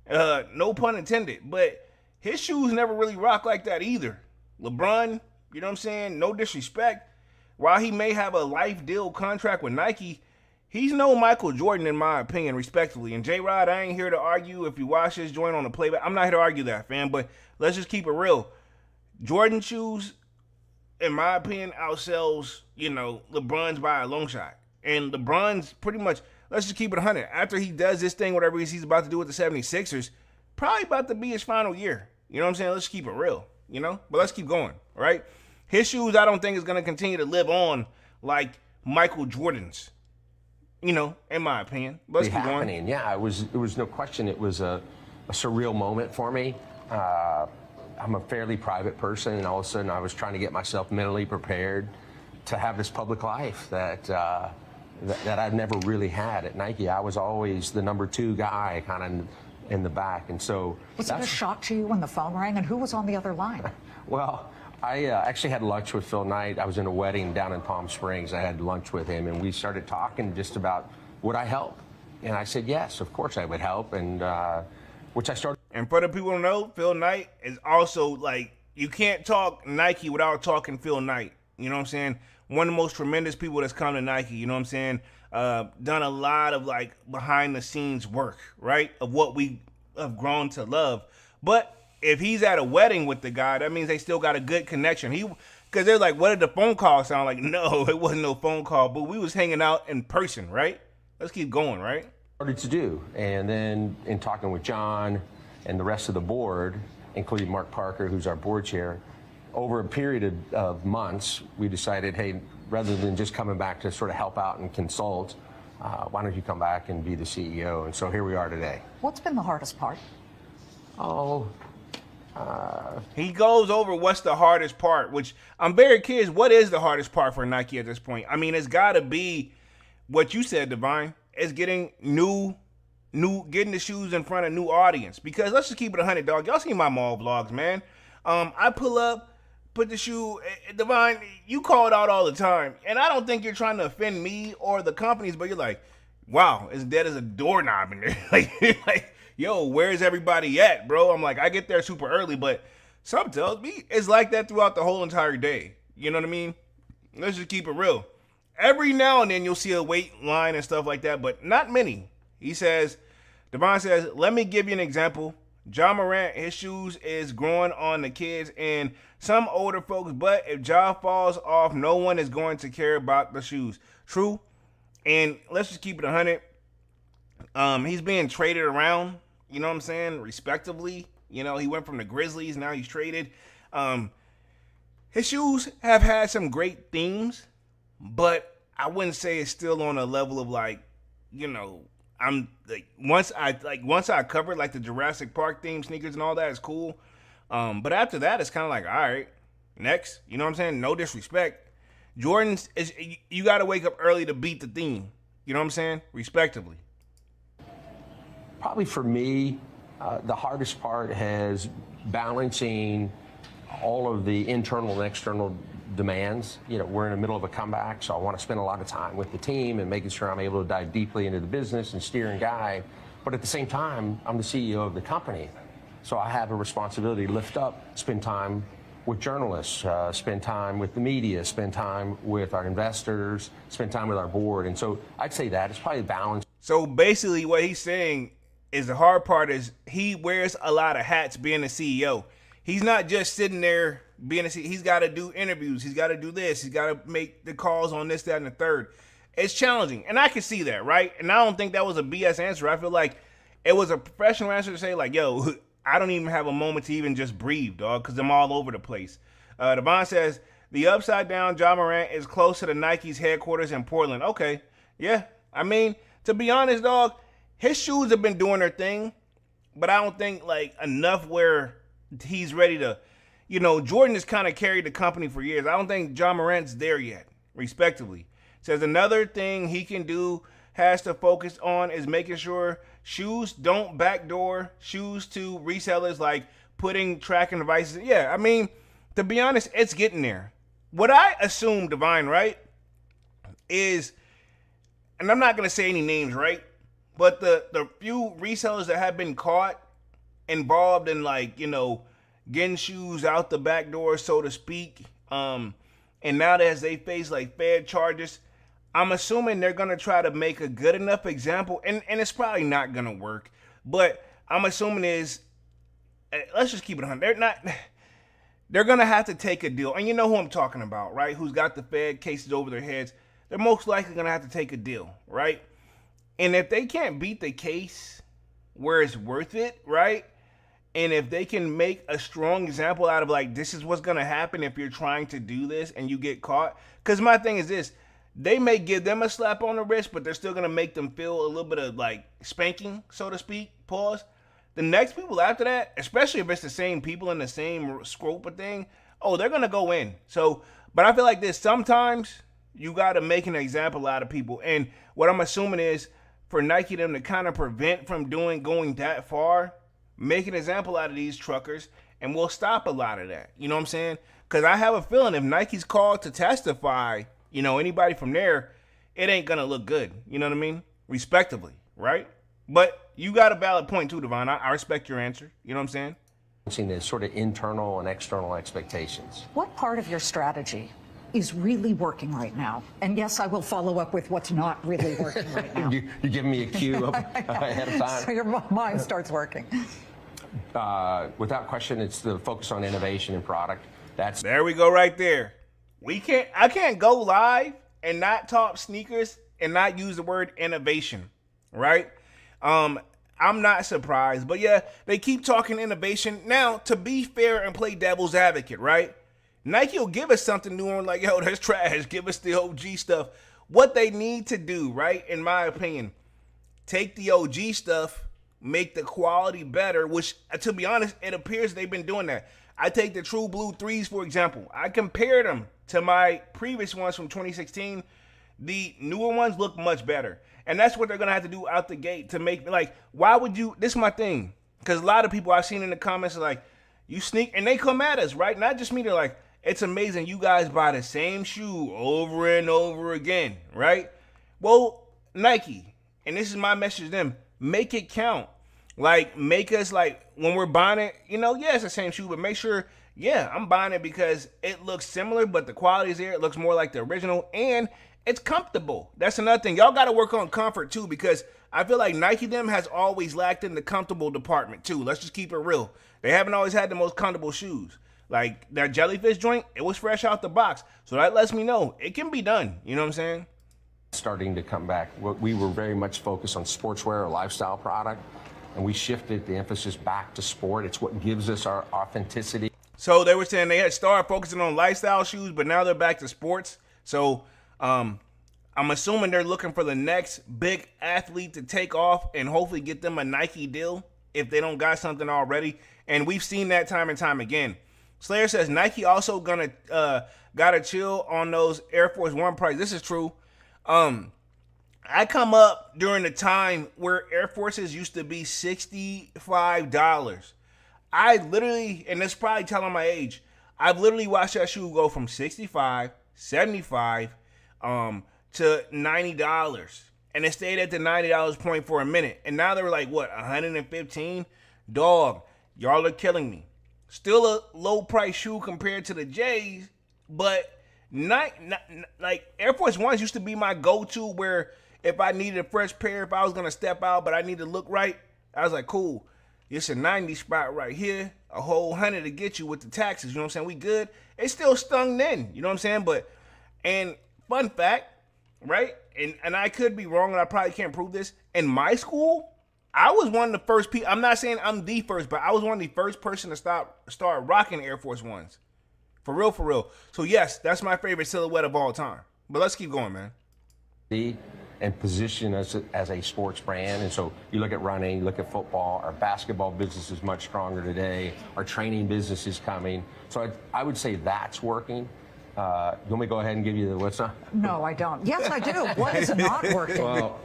No pun intended. But his shoes never really rock like that either. LeBron, you know what I'm saying? No disrespect. While he may have a life deal contract with Nike, he's no Michael Jordan in my opinion, respectfully. And J-Rod, I ain't here to argue if you watch this joint on the playback. I'm not here to argue that, fam. But let's just keep it real. Jordan shoes, in my opinion, outsells, LeBron's by a long shot. And LeBron's pretty much, let's just keep it 100. After he does this thing, whatever he's about to do with the 76ers, probably about to be his final year. You know what I'm saying? Let's keep it real, But let's keep going, right? His shoes, I don't think is going to continue to live on like Michael Jordan's, in my opinion. But let's keep going. Yeah, it was no question. It was a surreal moment for me. I'm a fairly private person, and all of a sudden I was trying to get myself mentally prepared to have this public life that I've never really had at Nike. I was always the number 2 guy kind of in the back. And so was it a shock to you when the phone rang, and who was on the other line? Well, I actually had lunch with Phil Knight. I was in a wedding down in Palm Springs. I had lunch with him, and we started talking just about would I help? And I said, yes, of course I would help. And which I started. And for the people who know, Phil Knight is also like, you can't talk Nike without talking Phil Knight. You know what I'm saying? One of the most tremendous people that's come to Nike, you know what I'm saying? Done a lot of like behind the scenes work, right? Of what we have grown to love. But if he's at a wedding with the guy, that means they still got a good connection. Because they're like, what did the phone call sound like? No, it wasn't no phone call, but we was hanging out in person, right? Let's keep going, right? Started to do. And then in talking with John and the rest of the board, including Mark Parker, who's our board chair, over a period of months, we decided, hey, rather than just coming back to sort of help out and consult, why don't you come back and be the CEO? And so here we are today. What's been the hardest part? He goes over what's the hardest part, which I'm very curious. What is the hardest part for Nike at this point? I mean, it's got to be what you said, Divine. It's getting getting the shoes in front of new audience. Because let's just keep it 100, dog. Y'all see my mall vlogs, man. I pull up, put the shoe. Divine, you call it out all the time, and I don't think you're trying to offend me or the companies, but you're like, wow, it's dead as a doorknob in there. like, yo, where's everybody at, bro? I'm like, I get there super early, but something tells me it's like that throughout the whole entire day. You know what I mean? Let's just keep it real. every now and then you'll see a weight line and stuff like that, but not many. He says, Devon says, let me give you an example. Ja Morant, his shoes is growing on the kids and some older folks, but if Ja falls off, no one is going to care about the shoes. True. And let's just keep it 100. He's being traded around, you know what I'm saying, respectively. You know, he went from the Grizzlies, now he's traded. His shoes have had some great themes, but I wouldn't say it's still on a level of like, you know, I'm like once I covered like the Jurassic Park theme sneakers and all that is cool. But after that, it's kind of like, all right, next, you know what I'm saying? No disrespect. Jordan's is, you got to wake up early to beat the theme. You know what I'm saying? Respectively. Probably for me, the hardest part has balancing all of the internal and external demands. You know, we're in the middle of a comeback, so I want to spend a lot of time with the team and making sure I'm able to dive deeply into the business and steer and guide. But at the same time, I'm the CEO of the company, so I have a responsibility to lift up, spend time with journalists, spend time with the media, spend time with our investors, spend time with our board. And so I'd say that it's probably balance. So basically what he's saying is the hard part is he wears a lot of hats being a CEO. He's not just sitting there being a CEO. He's got to do interviews. He's got to do this. He's got to make the calls on this, that, and the third. It's challenging. And I can see that, right? And I don't think that was a BS answer. I feel like it was a professional answer to say like, yo, I don't even have a moment to even just breathe, dog, because I'm all over the place. Devon says, the upside down Ja Morant is close to the Nike's headquarters in Portland. Okay, yeah. I mean, to be honest, dog, his shoes have been doing their thing, but I don't think like enough where he's ready to, you know, Jordan has kind of carried the company for years. I don't think Ja Morant's there yet, respectively. Says another thing he can do, has to focus on, is making sure shoes don't backdoor shoes to resellers, like putting tracking devices. Yeah, I mean, to be honest, it's getting there. What I assume, Divine, right, is, and I'm not going to say any names, right, but the few resellers that have been caught involved in, like, you know, getting shoes out the back door, so to speak, and now that as they face like Fed charges, I'm assuming they're going to try to make a good enough example, and it's probably not going to work, but I'm assuming is, let's just keep it 100. They're going to have to take a deal, and you know who I'm talking about, right, who's got the Fed cases over their heads. They're most likely going to have to take a deal, right? And if they can't beat the case where it's worth it, right, and if they can make a strong example out of like, this is what's going to happen if you're trying to do this and you get caught. Because my thing is this, they may give them a slap on the wrist, but they're still going to make them feel a little bit of like spanking, so to speak, pause. The next people after that, especially if it's the same people in the same scope of thing, oh, they're going to go in. So, but I feel like this, sometimes you got to make an example out of people. And what I'm assuming is for Nike them to kind of prevent from going that far, make an example out of these truckers, and we'll stop a lot of that. You know what I'm saying? Because I have a feeling if Nike's called to testify, you know, anybody from there, it ain't going to look good. You know what I mean? Respectively, right? But you got a valid point too, Devon. I respect your answer. You know what I'm saying? Balancing the sort of internal and external expectations. What part of your strategy is really working right now? And yes, I will follow up with what's not really working right now. You're giving me a cue ahead of time. So your mind starts working. Without question, it's the focus on innovation and product. There we go right there. I can't go live and not talk sneakers and not use the word innovation, right? I'm not surprised, but yeah, they keep talking innovation. Now, to be fair and play devil's advocate, right? Nike will give us something new and like, yo, that's trash. Give us the OG stuff. What they need to do, right, in my opinion, take the OG stuff, make the quality better, which, to be honest, it appears they've been doing that. I take the True Blue 3s, for example. I compared them to my previous ones from 2016. The newer ones look much better. And that's what they're going to have to do out the gate to make, like, why would you, this is my thing, because a lot of people I've seen in the comments are like, you sneak, and they come at us, right? Not just me, they're like, it's amazing you guys buy the same shoe over and over again, right? Well, Nike, and this is my message to them, make it count. Like, make us, like, when we're buying it, you know, yeah, it's the same shoe, but make sure yeah, I'm buying it because it looks similar, but the quality is there. It looks more like the original, and it's comfortable. That's another thing. Y'all got to work on comfort too, because I feel like Nike them has always lacked in the comfortable department too. Let's just keep it real. They haven't always had the most comfortable shoes. Like that jellyfish joint, it was fresh out the box. So that lets me know it can be done. You know what I'm saying? Starting to come back. We were very much focused on sportswear, a lifestyle product, and we shifted the emphasis back to sport. It's what gives us our authenticity. So they were saying they had started focusing on lifestyle shoes, but now they're back to sports. So I'm assuming they're looking for the next big athlete to take off and hopefully get them a Nike deal if they don't got something already. And we've seen that time and time again. Slayer says Nike also gotta chill on those Air Force One price. This is true. I come up during the time where Air Forces used to be $65. I literally, and it's probably telling my age, I've literally watched that shoe go from $65, $75, to $90. And it stayed at the $90 point for a minute. And now they're like, what, $115? Dog, y'all are killing me. Still a low price shoe compared to the J's, but not like Air Force Ones used to be my go-to, where if I needed a fresh pair, if I was gonna step out but I need to look right, I was like, cool. It's a 90 spot right here, a whole 100 to get you with the taxes. You know what I'm saying? We good. It still stung then. You know what I'm saying? But, and fun fact, right? And I could be wrong, and I probably can't prove this. In my school, I was one of the first people. I'm not saying I'm the first, but I was one of the first person to start rocking Air Force Ones. For real, for real. So yes, that's my favorite silhouette of all time. But let's keep going, man. And position us as a sports brand. And so you look at running, you look at football, our basketball business is much stronger today. Our training business is coming. So I would say that's working. You want me to go ahead and give you the what's up? No, I don't. Yes, I do. What is not working? Well,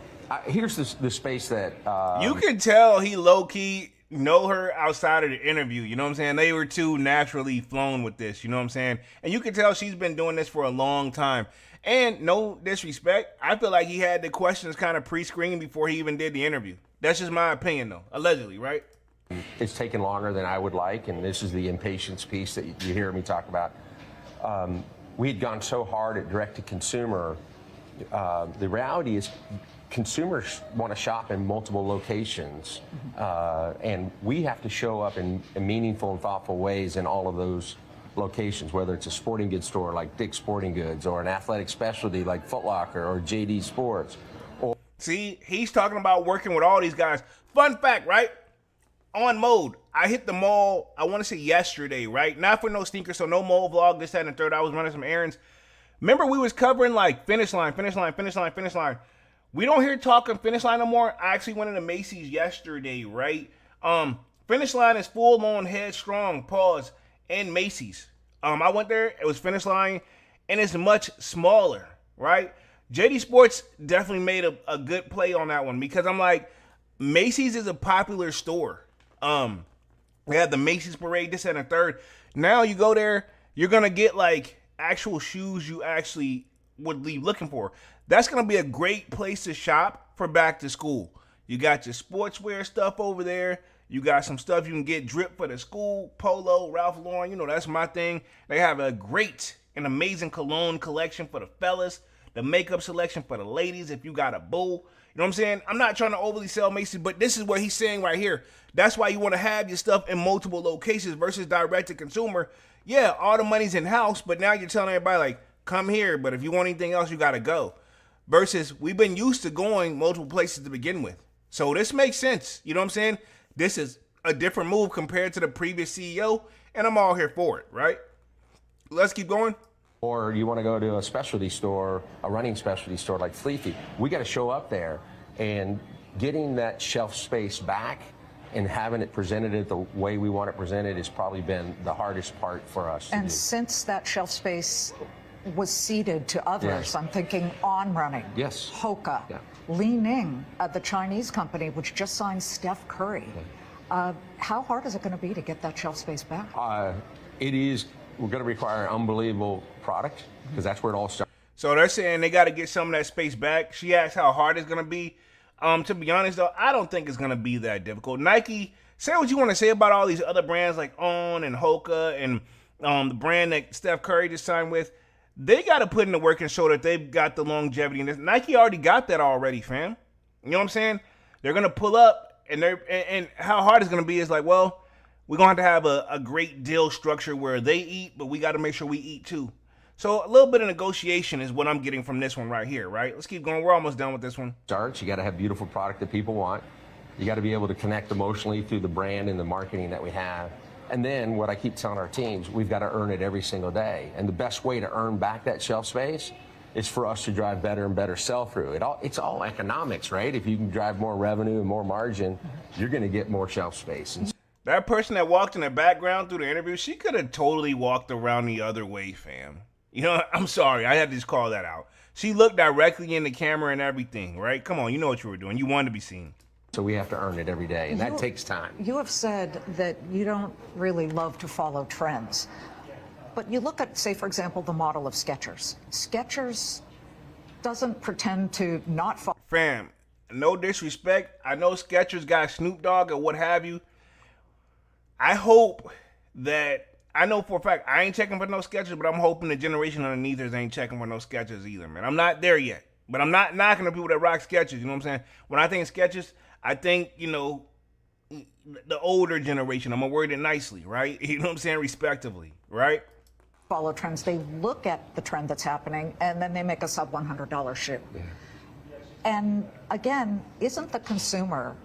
here's the space that... you can tell he low-key know her outside of the interview. You know what I'm saying? They were too naturally flown with this. You know what I'm saying? And you can tell she's been doing this for a long time. And no disrespect, I feel like he had the questions kind of pre-screened before he even did the interview. That's just my opinion, though. Allegedly, right? It's taken longer than I would like, and this is the impatience piece that you hear me talk about. We had gone so hard at direct-to-consumer. The reality is consumers want to shop in multiple locations, and we have to show up in meaningful and thoughtful ways in all of those locations, whether it's a sporting goods store like Dick's Sporting Goods or an athletic specialty like Foot Locker or JD Sports. See, he's talking about working with all these guys. Fun fact, right? On Mode, I hit the mall, I want to say yesterday, right? Not for no sneakers, so no mall vlog, this, that, and the third. I was running some errands. Remember we was covering like Finish Line. We don't hear talking Finish Line no more. I actually went into Macy's yesterday, right? Finish Line is full on headstrong, pause, and Macy's. I went there, it was Finish Line, and it's much smaller, right? JD Sports definitely made a good play on that one, because I'm like, Macy's is a popular store. They had the Macy's parade, this and a third. Now you go there, you're gonna get like actual shoes you actually would be looking for. That's gonna be a great place to shop for back to school. You got your sportswear stuff over there. You got some stuff you can get drip for the school, Polo, Ralph Lauren, you know, that's my thing. They have a great and amazing cologne collection for the fellas, the makeup selection for the ladies if you got a boo. You know what I'm saying? I'm not trying to overly sell Macy's, but this is what he's saying right here. That's why you want to have your stuff in multiple locations versus direct to consumer. Yeah, all the money's in-house, but now you're telling everybody, like, come here, but if you want anything else, you got to go. Versus we've been used to going multiple places to begin with. So this makes sense. You know what I'm saying? This is a different move compared to the previous CEO, and I'm all here for it, right? Let's keep going. Or you want to go to a specialty store, a running specialty store like Fleetfeet. We got to show up there, and getting that shelf space back and having it presented the way we want it presented has probably been the hardest part for us. And since that shelf space was ceded to others, Yes. I'm thinking On Running, Yes. Hoka, Yeah. Li Ning, the Chinese company, which just signed Steph Curry. How hard is it going to be to get that shelf space back? It is. We're going to require an unbelievable product, because that's where it all starts. So they're saying they got to get some of that space back. She asked how hard it's going to be. To be honest, though, I don't think it's going to be that difficult. Nike, say what you want to say about all these other brands like On and Hoka and the brand that Steph Curry just signed with, they got to put in the work and show that they've got the longevity. And Nike already got that already, fam. You know what I'm saying? They're going to pull up, and how hard it's going to be is like, well, we're going to have a great deal structure where they eat, but we got to make sure we eat too. So a little bit of negotiation is what I'm getting from this one right here, right? Let's keep going. We're almost done with this one. Starts, you got to have beautiful product that people want. You got to be able to connect emotionally through the brand and the marketing that we have. And then what I keep telling our teams, we've got to earn it every single day. And the best way to earn back that shelf space is for us to drive better and better sell-through. It's all economics, right? If you can drive more revenue and more margin, you're going to get more shelf space. And that person that walked in the background through the interview, she could have totally walked around the other way, fam. You know, I'm sorry. I had to just call that out. She looked directly in the camera and everything, right? Come on, you know what you were doing. You wanted to be seen. so we have to earn it every day, and that takes time. You have said that you don't really love to follow trends. But you look at, say, for example, the model of Skechers. Skechers doesn't pretend to not follow. Fam, no disrespect. I know Skechers got Snoop Dogg or what have you. I hope that, I know for a fact, I ain't checking for no Skechers, but I'm hoping the generation underneath us ain't checking for no Skechers either, man. I'm not there yet, but I'm not knocking the people that rock Skechers, you know what I'm saying? When I think Skechers, I think, you know, the older generation. I'm going to word it nicely, right? You know what I'm saying? Respectively, right? Follow trends. They look at the trend that's happening, and then they make a sub $100 shoe. Yeah. And again, isn't the consumer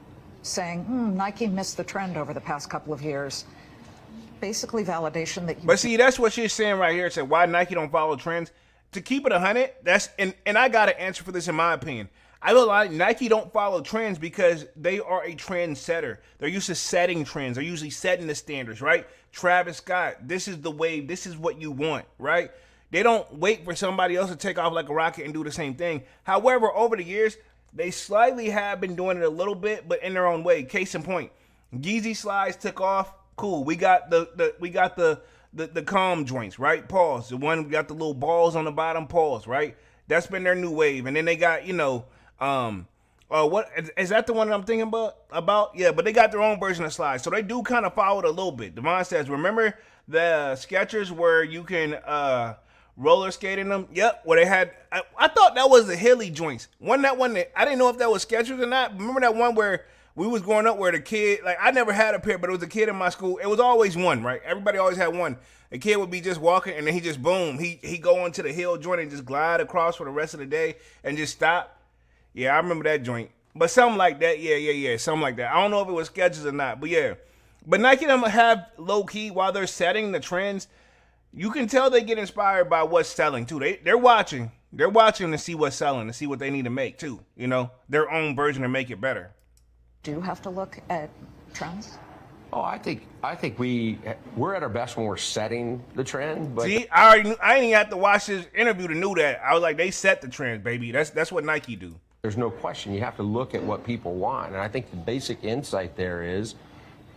saying, Nike missed the trend over the past couple of years? Basically validation that you... But see, that's what she's saying right here. It said, why Nike don't follow trends? To keep it 100, that's, and I got an answer for this in my opinion. I feel like Nike don't follow trends because they are a trendsetter. They're used to setting trends. They're usually setting the standards, right? Travis Scott, this is the wave. This is what you want, right? They don't wait for somebody else to take off like a rocket and do the same thing. However, over the years, they slightly have been doing it a little bit, but in their own way. Case in point, Yeezy slides took off. Cool. We got the calm joints, right? Pause. The one we got the little balls on the bottom. Pause, right? That's been their new wave. And then they got, you know, what is that the one that I'm thinking about? Yeah, but they got their own version of slides, so they do kind of follow it a little bit. Devon says, remember the Skechers where you can roller skate in them? Yep, where they had. I thought that was the Hilly joints. Wasn't that one that I didn't know if that was Skechers or not? Remember that one where we was growing up where the kid, like I never had a pair, but it was a kid in my school. It was always one, right? Everybody always had one. The kid would be just walking, and then he just boom, he go into the hill joint and just glide across for the rest of the day and just stop. Yeah, I remember that joint. But something like that, yeah, something like that. I don't know if it was Skechers or not, but yeah. But Nike them have low-key, while they're setting the trends, you can tell they get inspired by what's selling, too. They're watching. They're watching to see what's selling, to see what they need to make, too. You know, their own version to make it better. Do you have to look at trends? Oh, I think we're at our best when we're setting the trend. But see, I ain't even have to watch this interview to know that. I was like, they set the trend, baby. That's what Nike do. There's no question. You have to look at what people want. And I think the basic insight there is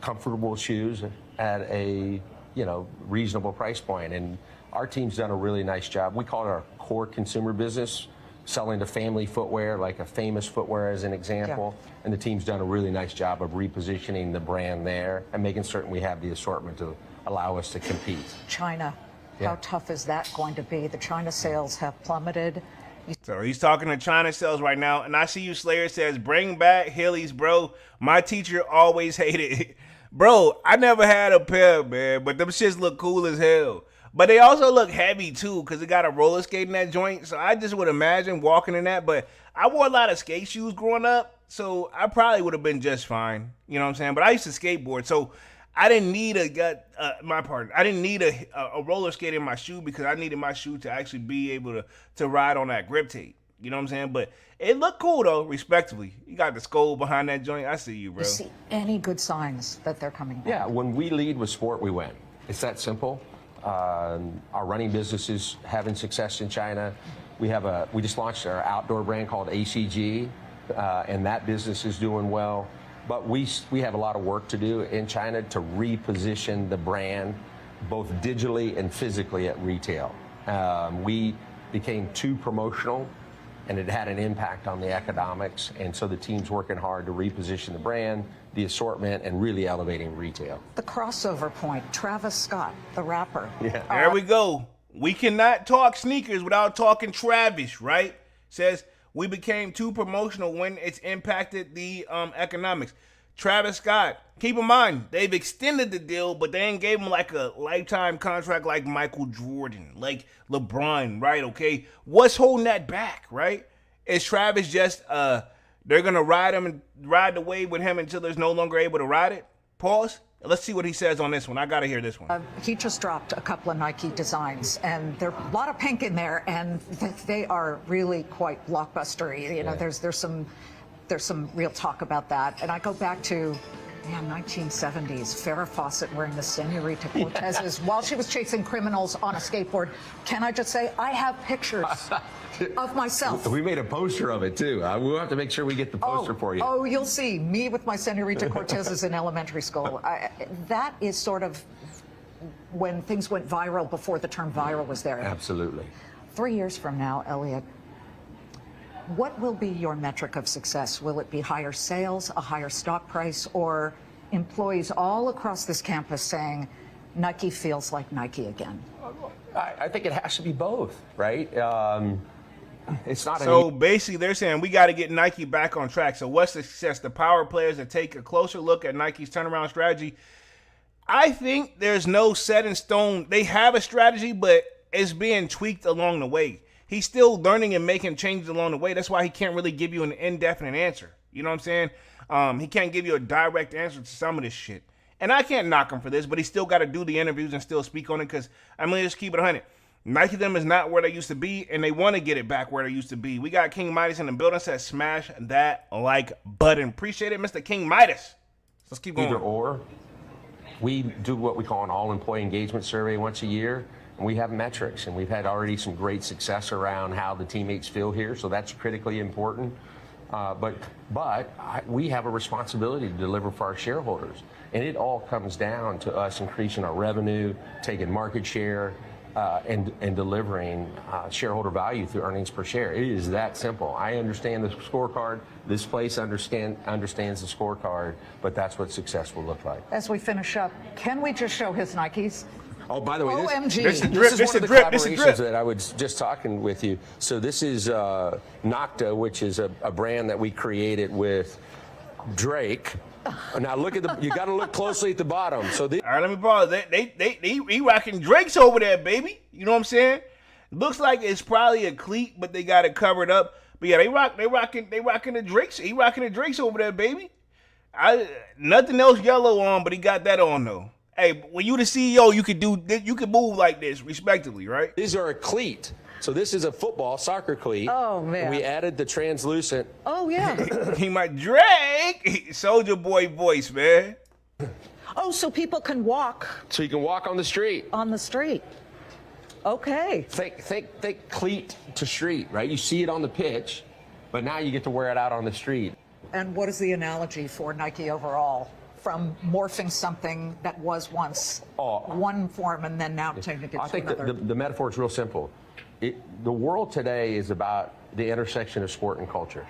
comfortable shoes at a, you know, reasonable price point. And our team's done a really nice job. We call it our core consumer business, selling to family footwear, like a Famous Footwear as an example. Yeah. And the team's done a really nice job of repositioning the brand there and making certain we have the assortment to allow us to compete. China, how tough is that going to be? The China sales have plummeted. So he's talking to China sales right now. And I see you, Slayer says, bring back Hillies, bro. My teacher always hated it. Bro, I never had a pair, man, but them shits look cool as hell. But they also look heavy, too, because it got a roller skate in that joint. So I just would imagine walking in that. But I wore a lot of skate shoes growing up, so I probably would have been just fine. You know what I'm saying? But I used to skateboard, so I didn't need I didn't need a roller skate in my shoe because I needed my shoe to actually be able to ride on that grip tape. You know what I'm saying? But it looked cool, though, respectively. You got the skull behind that joint. I see you, bro. You see any good signs that they're coming back? Yeah, when we lead with sport, we win. It's that simple. Our running business is having success in China. We just launched our outdoor brand called ACG, and that business is doing well. But we have a lot of work to do in China to reposition the brand, both digitally and physically at retail. We became too promotional and it had an impact on the economics. And so the team's working hard to reposition the brand, the assortment, and really elevating retail. The crossover point, Travis Scott, the rapper. Yeah. There we go. We cannot talk sneakers without talking Travis, right? Says we became too promotional when it's impacted the economics. Travis Scott, keep in mind, they've extended the deal, but they ain't gave him like a lifetime contract like Michael Jordan, like LeBron, right? Okay. What's holding that back, right? Is Travis just they're gonna ride the wave with him until there's no longer able to ride it? Pause. Let's see what he says on this one. I gotta hear this one. He just dropped a couple of Nike designs, and there's a lot of pink in there, and they are really quite blockbustery. You know, there's some real talk about that. And I go back to, 1970s, Farrah Fawcett wearing the Senorita Cortezes while she was chasing criminals on a skateboard. Can I just say, I have pictures of myself. We made a poster of it too. We'll have to make sure we get the poster for you. Oh, you'll see me with my Senorita Cortezes in elementary school. That is sort of when things went viral before the term viral was there. Absolutely. 3 years from now, Elliot, what will be your metric of success? Will it be higher sales, a higher stock price, or employees all across this campus saying Nike feels like Nike again? I think it has to be both, right? It's not so basically they're saying we got to get Nike back on track. So what's the success? The power players that take a closer look at Nike's turnaround strategy. I think there's no set in stone. They have a strategy, but it's being tweaked along the way. He's still learning and making changes along the way. That's why he can't really give you an indefinite answer. You know what I'm saying? He can't give you a direct answer to some of this shit. And I can't knock him for this, but he still got to do the interviews and still speak on it because, I mean, just keep it 100. Nike them is not where they used to be, and they want to get it back where they used to be. We got King Midas in the building. Says smash that like button. Appreciate it, Mr. King Midas. Let's keep going. Either or. We do what we call an all-employee engagement survey once a year. And we have metrics, and we've had already some great success around how the teammates feel here, so that's critically important. But we have a responsibility to deliver for our shareholders, and it all comes down to us increasing our revenue, taking market share, and delivering shareholder value through earnings per share. It is that simple. I understand the scorecard. This place understands the scorecard, but that's what success will look like. As we finish up, can we just show his Nikes? Oh, by the way, OMG. this is one of the collaborations that I was just talking with you. So this is Nocta, which is a brand that we created with Drake. Now look at you got to look closely at the bottom. So all right, let me pause. They rocking Drakes over there, baby. You know what I'm saying? Looks like it's probably a cleat, but they got it covered up. But yeah, they rocking the Drakes. He rocking the Drakes over there, baby. Nothing else yellow on, but he got that on though. Hey, when you the CEO, you could move like this, respectively, right? These are a cleat. So this is a soccer cleat. Oh, man. We added the translucent. Oh, yeah. He might Drake. Soldier Boy voice, man. Oh, so people can walk. So you can walk on the street. On the street. Okay. Think cleat to street, right? You see it on the pitch, but now you get to wear it out on the street. And what is the analogy for Nike overall? From morphing something that was once one form and then now taking it to another? I think the metaphor is real simple. The world today is about the intersection of sport and culture.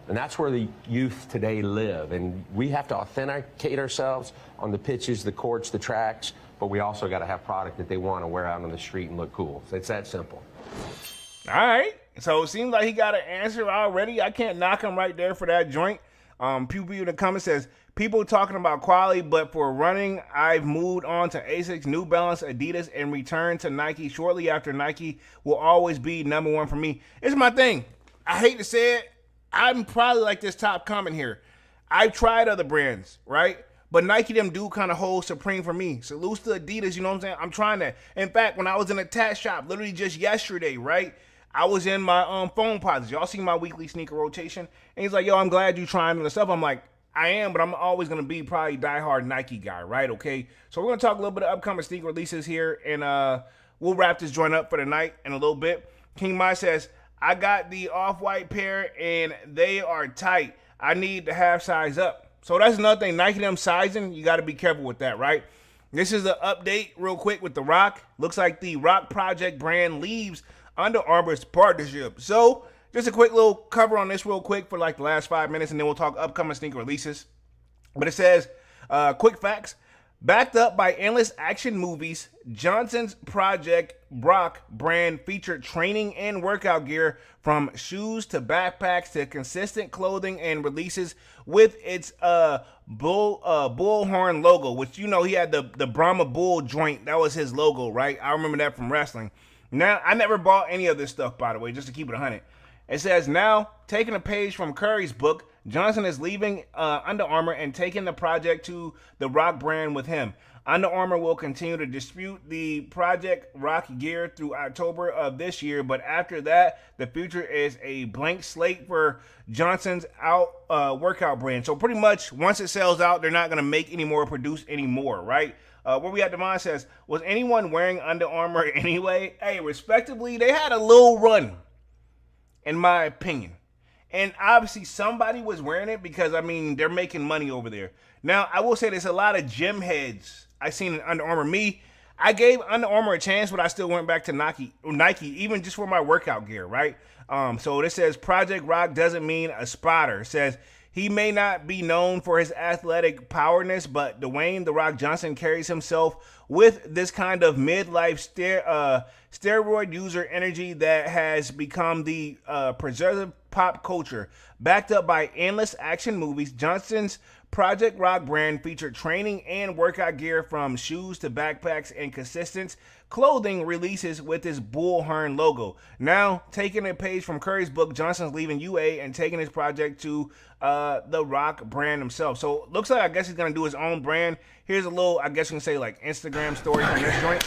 And that's where the youth today live. And we have to authenticate ourselves on the pitches, the courts, the tracks, but we also got to have product that they want to wear out on the street and look cool. So it's that simple. All right. So it seems like he got an answer already. I can't knock him right there for that joint. Pew in the comments says, people talking about quality, but for running, I've moved on to Asics, New Balance, Adidas, and returned to Nike shortly after. Nike will always be number one for me. It's my thing. I hate to say it. I'm probably like this top comment here. I've tried other brands, right? But Nike them do kind of hold supreme for me. Salute to Adidas, you know what I'm saying? I'm trying that. In fact, when I was in a tat shop, literally just yesterday, right? I was in my phone pods. Y'all see my weekly sneaker rotation? And he's like, yo, I'm glad you trying the stuff. I'm like, I am, but I'm always going to be probably diehard Nike guy, right? Okay, so we're going to talk a little bit of upcoming sneaker releases here, and we'll wrap this joint up for the night in a little bit. King Mai says, I got the off-white pair, and they are tight. I need to half size up. So that's another thing. Nike them sizing, you got to be careful with that, right? This is an update real quick with The Rock. Looks like the Rock Project brand leaves Under Armour's partnership. So just a quick little cover on this real quick for like the last 5 minutes, and then we'll talk upcoming sneaker releases. But it says, quick facts. Backed up by endless action movies, Johnson's Project Rock brand featured training and workout gear from shoes to backpacks to consistent clothing and releases with its bullhorn logo, which, you know, he had the Brahma Bull joint. That was his logo, right? I remember that from wrestling. Now, I never bought any of this stuff, by the way, just to keep it 100. It says, now, taking a page from Curry's book, Johnson is leaving Under Armour and taking the project to the Rock brand with him. Under Armour will continue to distribute the Project Rock gear through October of this year, but after that, the future is a blank slate for Johnson's workout brand. So pretty much, once it sells out, they're not going to make any more, produce any more, right? Where we at, Devon says, was anyone wearing Under Armour anyway? Hey, respectively, they had a little run, in my opinion. And obviously somebody was wearing it because, I mean, they're making money over there. Now, I will say there's a lot of gym heads I seen in Under Armour. Me, I gave Under Armour a chance, but I still went back to Nike, even just for my workout gear, right? So this says Project Rock doesn't mean a spotter. It says he may not be known for his athletic powerness, but Dwayne "The Rock" Johnson carries himself with this kind of midlife steroid user energy that has become the preservative pop culture. Backed up by endless action movies, Johnson's Project Rock brand featured training and workout gear from shoes to backpacks and consistent clothing releases with his bullhorn logo. Now, taking a page from Curry's book, Johnson's leaving UA and taking his project to the Rock brand himself. So, looks like I guess he's going to do his own brand. Here's a little, I guess you can say, like, Instagram story from this joint.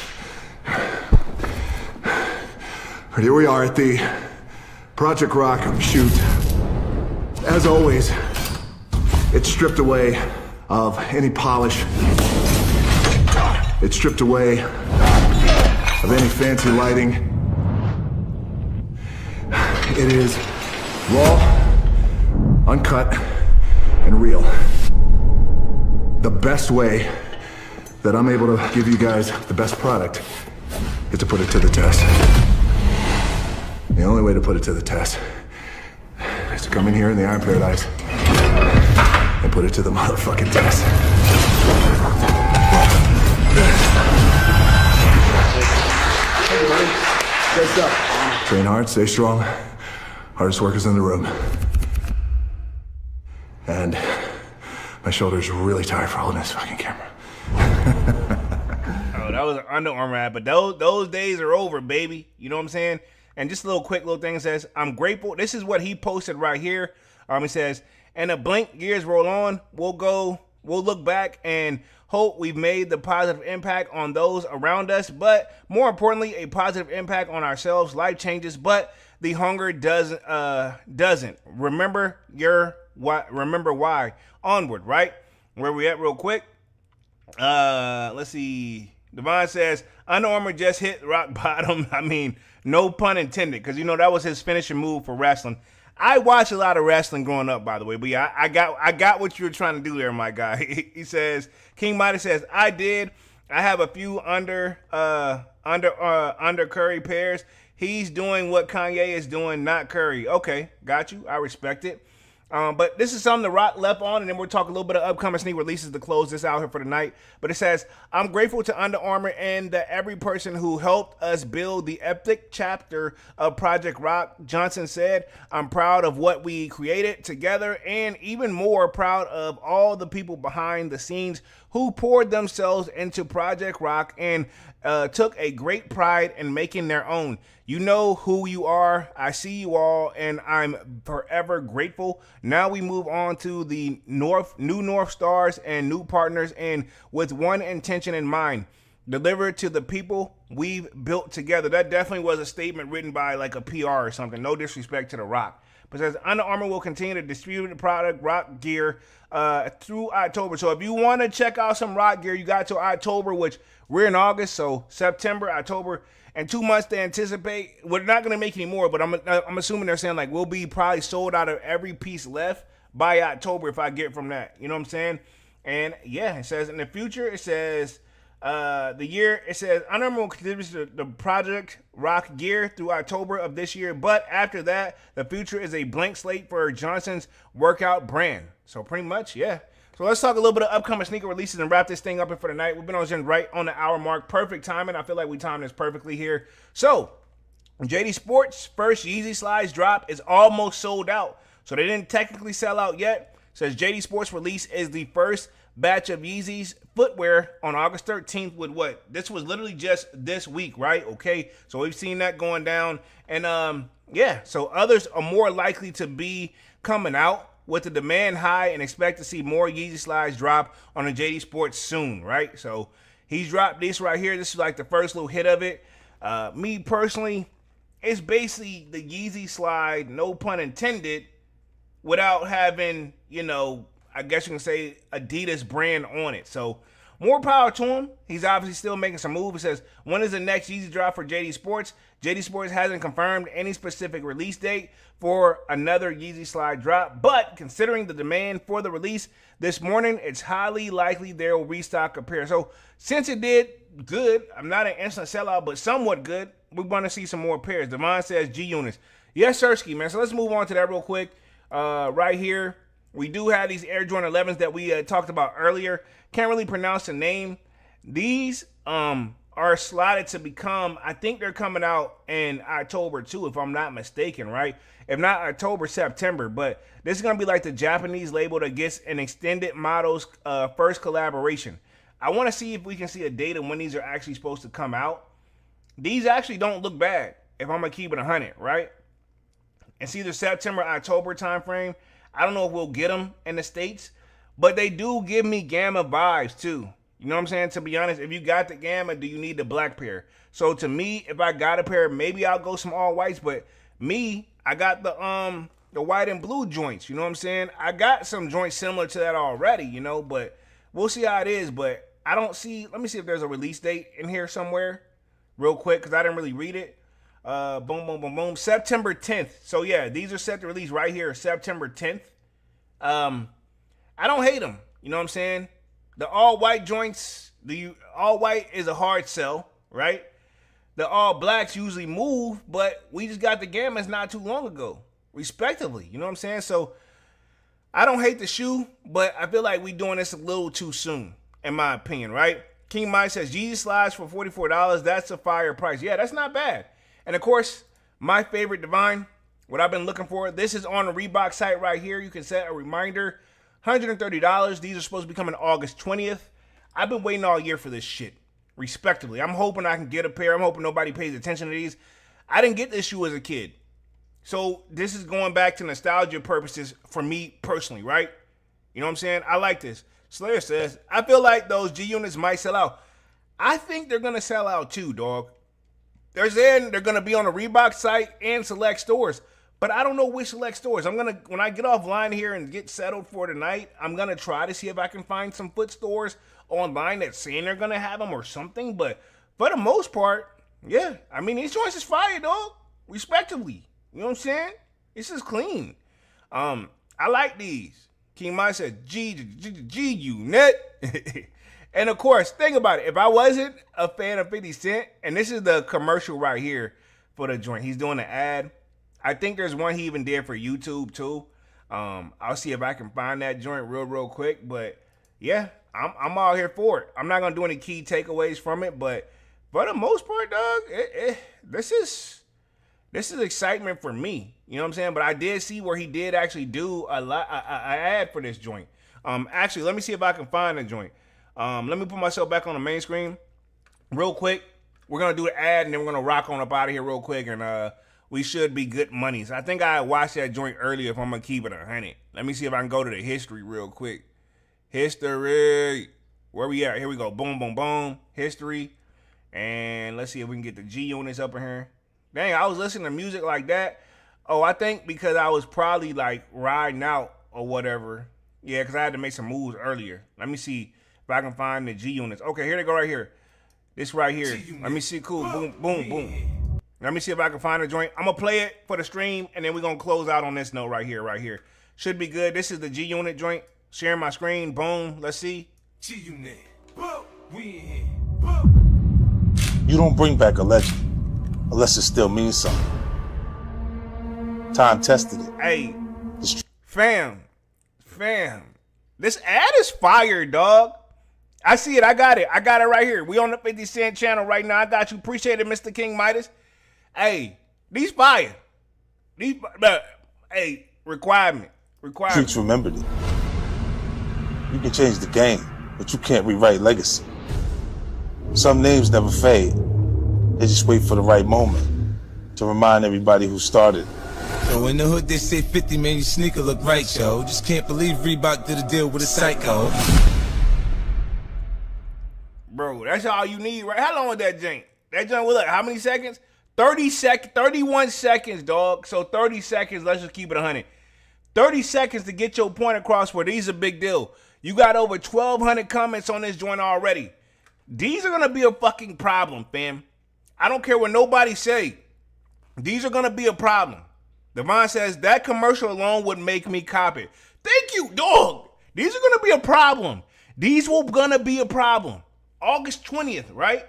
Here we are at the Project Rock shoot. As always, it's stripped away of any polish. It's stripped away of any fancy lighting. It is raw, uncut, and real. The best way that I'm able to give you guys the best product is to put it to the test. The only way to put it to the test is to come in here in the Iron Paradise and put it to the motherfucking test. Thank you, buddy. Great stuff. Train hard, stay strong. Hardest workers in the room. And my shoulder's really tired for holding this fucking camera. Oh, that was an Under Armour ad, but those days are over, baby. You know what I'm saying? And just a little quick little thing says, I'm grateful. This is what he posted right here. He says, and a blank years roll on, we'll look back and hope we've made the positive impact on those around us, but more importantly, a positive impact on ourselves. Life changes, but the hunger doesn't. Remember why. Onward, right? Where we at real quick? Let's see. Devon says, Under Armour just hit rock bottom. I mean, no pun intended, because, you know, that was his finishing move for wrestling. I watched a lot of wrestling growing up, by the way, but yeah, I got what you were trying to do there, my guy. He says, King Mighty says, I did. I have a few under Curry pairs. He's doing what Kanye is doing, not Curry. Okay, got you. I respect it. But this is something The Rock left on, and then we'll talk a little bit of upcoming sneak releases to close this out here for the night. But it says, I'm grateful to Under Armour and every person who helped us build the epic chapter of Project Rock. Johnson said, I'm proud of what we created together and even more proud of all the people behind the scenes who poured themselves into Project Rock and took a great pride in making their own. You know who you are. I see you all, and I'm forever grateful. Now we move on to the new North Stars and new partners, and with one intention in mind, deliver to the people we've built together. That definitely was a statement written by like a PR or something. No disrespect to The Rock. But it says Under Armour will continue to distribute the product Rock gear through October. So if you want to check out some Rock gear, you got to October, which we're in August, so September, October, and 2 months to anticipate. We're not going to make any more, but I'm assuming they're saying like we'll be probably sold out of every piece left by October if I get from that. You know what I'm saying? And yeah, it says in the future, it says The year, it says, Under Armour will contribute to the Project Rock gear through October of this year, but after that, the future is a blank slate for Johnson's workout brand. So pretty much, yeah. So let's talk a little bit of upcoming sneaker releases and wrap this thing up for the night. We've been on right on the hour mark. Perfect timing. I feel like we timed this perfectly here. So, JD Sports' first Yeezy slides drop is almost sold out. So they didn't technically sell out yet. Says JD Sports release is the first batch of Yeezy's footwear on August 13th with what? This was literally just this week, right? Okay, so we've seen that going down. And yeah, so others are more likely to be coming out with the demand high and expect to see more Yeezy slides drop on the JD Sports soon, right? So he's dropped this right here. This is like the first little hit of it. Me personally, it's basically the Yeezy slide, no pun intended, without having, you know, I guess you can say Adidas brand on it. So more power to him. He's obviously still making some moves. It says, when is the next Yeezy drop for JD Sports? JD Sports hasn't confirmed any specific release date for another Yeezy slide drop, but considering the demand for the release this morning, it's highly likely they will restock a pair. So since it did good, I'm not an instant sellout, but somewhat good, we want to see some more pairs. Devon says G units. Yes, Sirski, man. So let's move on to that real quick. Right here, we do have these Air Jordan 11s that we talked about earlier. Can't really pronounce the name. These are slotted to become, I think they're coming out in October too, if I'm not mistaken, right? If not October, September. But this is going to be like the Japanese label that gets an extended models first collaboration. I want to see if we can see a date of when these are actually supposed to come out. These actually don't look bad, if I'm going to keep it 100, right? It's either September, October timeframe. I don't know if we'll get them in the States, but they do give me Gamma vibes too. You know what I'm saying? To be honest, if you got the Gamma, do you need the black pair? So to me, if I got a pair, maybe I'll go some all whites, but me, I got the white and blue joints. You know what I'm saying? I got some joints similar to that already, you know, but we'll see how it is. But I don't see, let me see if there's a release date in here somewhere real quick, because I didn't really read it. Boom, boom, boom, boom. September 10th. So yeah, these are set to release right here, September 10th. I don't hate them. You know what I'm saying? The all white joints, the all white is a hard sell, right? The all blacks usually move, but we just got the Gammas not too long ago, respectively. You know what I'm saying? So I don't hate the shoe, but I feel like we doing this a little too soon, in my opinion, right? King Mike says Yeezy slides for $44. That's a fire price. Yeah, that's not bad. And of course, my favorite Divine, what I've been looking for, this is on the Reebok site right here. You can set a reminder, $130. These are supposed to be coming August 20th. I've been waiting all year for this shit, respectively. I'm hoping I can get a pair. I'm hoping nobody pays attention to these. I didn't get this shoe as a kid. So this is going back to nostalgia purposes for me personally, right? You know what I'm saying? I like this. Slayer says, I feel like those G units might sell out. I think they're going to sell out too, dog. They're saying they're going to be on the Reebok site and select stores, but I don't know which select stores. When I get offline here and get settled for tonight, I'm going to try to see if I can find some foot stores online that's saying they're going to have them or something. But for the most part, yeah. I mean, these joints is fire, dog. Respectively. You know what I'm saying? This is clean. I like these. King Mike said, G unit. And of course, think about it. If I wasn't a fan of 50 Cent, and this is the commercial right here for the joint. He's doing an ad. I think there's one he even did for YouTube too. I'll see if I can find that joint real quick. But yeah, I'm all here for it. I'm not gonna do any key takeaways from it, but for the most part, dog, this is excitement for me. You know what I'm saying? But I did see where he did actually do a ad for this joint. Actually, let me see if I can find the joint. Let me put myself back on the main screen real quick. We're going to do the ad, and then we're going to rock on up out of here real quick, and we should be good money. So I think I watched that joint earlier if I'm going to keep it 100. Let me see if I can go to the history real quick. History. Where we at? Here we go. Boom, boom, boom. History. And let's see if we can get the G units up in here. Dang, I was listening to music like that. Oh, I think because I was probably like riding out or whatever. Yeah, because I had to make some moves earlier. Let me see if I can find the G units. Okay, here they go right here. This right here. Let me see. Cool. Boom, boom, boom. Let me see if I can find a joint. I'm going to play it for the stream, and then we're going to close out on this note right here. Should be good. This is the G unit joint. Sharing my screen. Boom. Let's see. G unit. We in here. You don't bring back a legend unless it still means something. Time tested it. Hey, fam. This ad is fire, dog. I see it. I got it right here. We on the 50 Cent channel right now. I got you. Appreciate it, Mr. King Midas. Hey, these fire. Hey, requirement. Streets remembered it. You can change the game, but you can't rewrite legacy. Some names never fade. They just wait for the right moment to remind everybody who started. So in the hood they say 50 made your sneaker look right, yo. Just can't believe Reebok did a deal with a psycho. Bro, that's all you need, right? How long was that jank? That jank was like, how many seconds? 31 seconds, dog. So 30 seconds, let's just keep it 100. 30 seconds to get your point across where these are a big deal. You got over 1,200 comments on this joint already. These are going to be a fucking problem, fam. I don't care what nobody say. These are going to be a problem. Devon says, that commercial alone would make me cop it. Thank you, dog. These are going to be a problem. These will going to be a problem. August 20th, right?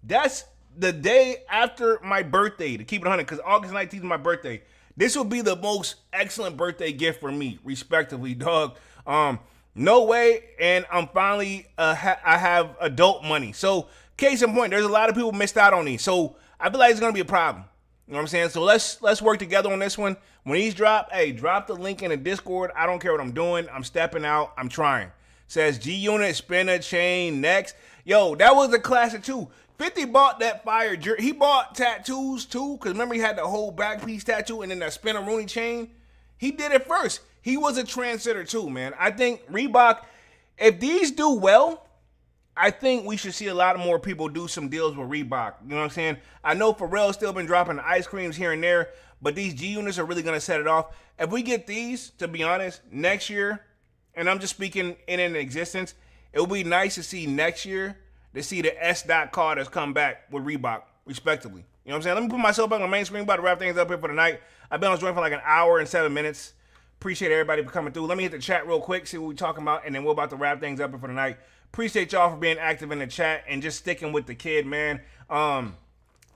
That's the day after my birthday, to keep it 100, because August 19th is my birthday. This will be the most excellent birthday gift for me, respectively, dog. No way, and I'm finally, I have adult money. So, case in point, there's a lot of people missed out on these. So, I feel like it's going to be a problem. You know what I'm saying? So, let's work together on this one. When these drop, hey, drop the link in the Discord. I don't care what I'm doing. I'm stepping out. I'm trying. Says G-Unit, spinner, chain, next. Yo, that was a classic, too. 50 bought that fire jersey. He bought tattoos, too, because remember he had the whole back piece tattoo and then that spinner Rooney chain. He did it first. He was a trendsetter too, man. I think Reebok, if these do well, I think we should see a lot more people do some deals with Reebok. You know what I'm saying? I know Pharrell's still been dropping ice creams here and there, but these G units are really going to set it off. If we get these, to be honest, next year, and I'm just speaking in existence, it would be nice to see next year to see the S. Carters come back with Reebok, respectively. You know what I'm saying? Let me put myself back on the main screen. About to wrap things up here for the night. I've been on this joint for like an hour and 7 minutes. Appreciate everybody for coming through. Let me hit the chat real quick, see what we're talking about, and then we're about to wrap things up here for the night. Appreciate y'all for being active in the chat and just sticking with the kid, man.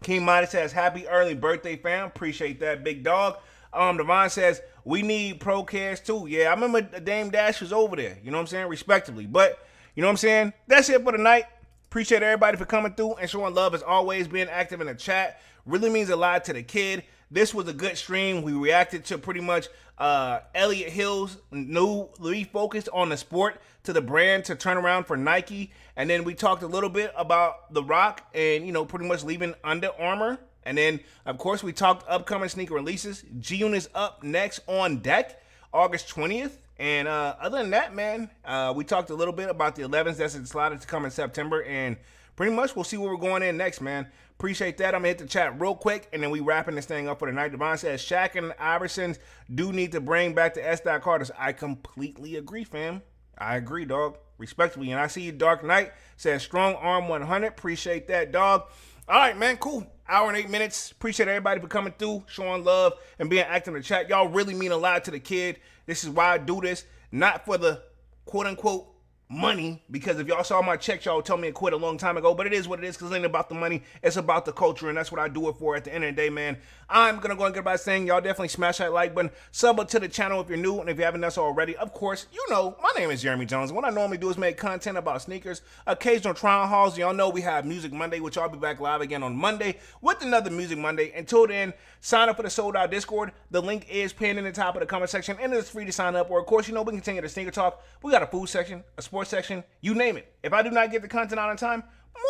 King Midas says, happy early birthday, fam. Appreciate that, big dog. Devon says, we need pro cares too. Yeah, I remember Dame Dash was over there. You know what I'm saying? Respectively. But, you know what I'm saying? That's it for the night. Appreciate everybody for coming through and showing love as always. Being active in the chat really means a lot to the kid. This was a good stream. We reacted to pretty much Elliot Hill's new refocus on the sport to the brand to turn around for Nike. And then we talked a little bit about The Rock and, you know, pretty much leaving Under Armour. And then, of course, we talked upcoming sneaker releases. G-Unit's up next on deck, August 20th. And other than that, man, we talked a little bit about the 11s that's slotted to come in September. And pretty much we'll see where we're going in next, man. Appreciate that. I'm going to hit the chat real quick, and then we wrapping this thing up for the night. Devon says, Shaq and Iversons do need to bring back the S. Carters. I completely agree, fam. I agree, dog. Respectfully. And I see you, Dark Knight says, strong arm 100. Appreciate that, dog. All right, man, cool. Hour and 8 minutes. Appreciate everybody for coming through, showing love, and being active in the chat. Y'all really mean a lot to the kid. This is why I do this. Not for the quote-unquote money, because if y'all saw my check, y'all would tell me to quit a long time ago, but it is what it is, because it ain't about the money, it's about the culture, and that's what I do it for at the end of the day, man. I'm gonna go and get by saying y'all definitely smash that like button, sub up to the channel if you're new, and if you haven't done so already, of course, you know, my name is Jeremy Jones, and what I normally do is make content about sneakers, occasional trial hauls. Y'all know we have Music Monday, which I'll be back live again on Monday with another Music Monday. Until then, sign up for the Sold Out Discord. The link is pinned in the top of the comment section, and it's free to sign up, or of course, you know, we continue the sneaker talk. We got a food section, a sports section, you name it. If I do not get the content out on time,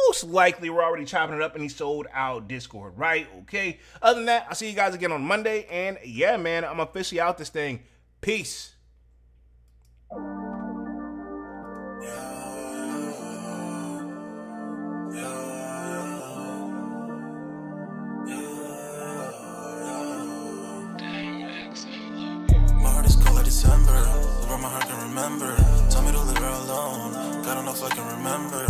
most likely we're already chopping it up in the Sold Out Discord, right? Okay. Other than that, I'll see you guys again on Monday. And yeah, man, I'm officially out this thing. Peace. My heart is cold like December. Live where my heart can remember. Tell me to leave her alone. God don't know if I can remember.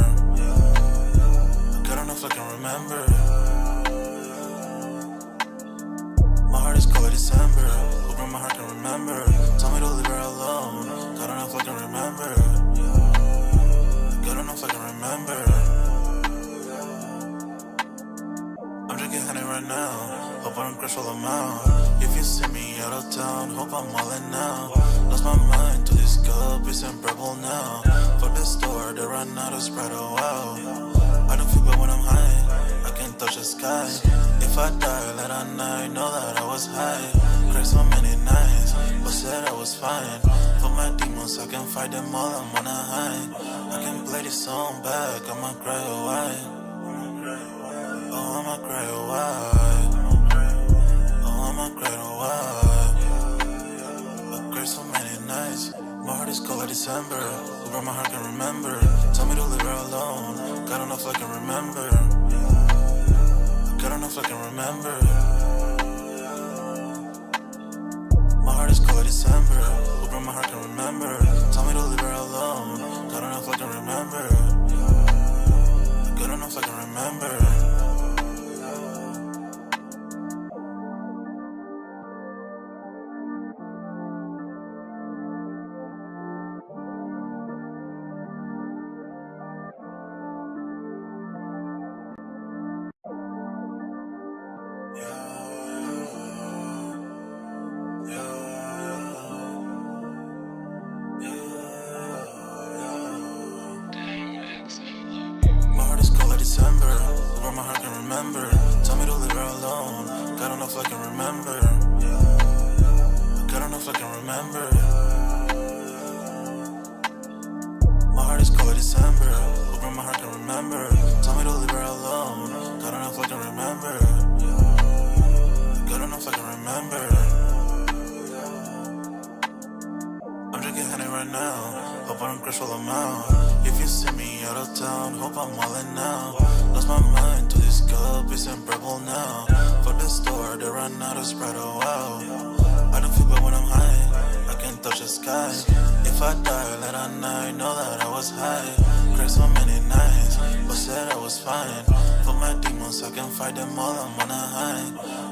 God don't know if I can remember. My heart is cold like December. Live where my heart can remember. Tell me to leave her alone. God don't know if I can remember. God don't know if I can remember. hope I don't crash all amount. If you see me out of town, hope I'm wildin' now. Lost my mind to this cup, it's unbearable now. For the store, they run out of Sprite, oh wow. I don't feel bad when I'm high, I can't touch the sky. If I die late at night, know that I was high. Cried so many nights, but said I was fine. For my demons, I can fight them all, I'm on a high. I can play this song back, I'ma cry a while. Oh, I'ma cry a while. Oh, I'ma cry a while. I cried so many nights, my heart is cold like December. Where my heart can remember, tell me to leave her alone. God don't know if I can remember. God don't know if I can remember. My heart is cold like December. Where my heart can remember, tell me to leave her alone. God don't know if I can remember. God don't know if I can remember. December, where my heart can remember. Tell me to leave her alone. God don't know if I can remember. God don't know if I can remember. My heart is cold like December, where my heart can remember. Tell me to leave her alone. God don't know if I can remember. God don't know if I can remember. I'm drinking honey right now, hope I don't crash all amount. If you see me out of town, hope I'm wildin' now. Lost my mind to this cup, it's unbearable now. For the store, they run out of Sprite, oh wow. I don't feel bad when I'm high, I can't touch the sky. If I die late at night, know that I was high. Cried so many nights, but said I was fine. For my demons, I can fight them all, I'm on a high.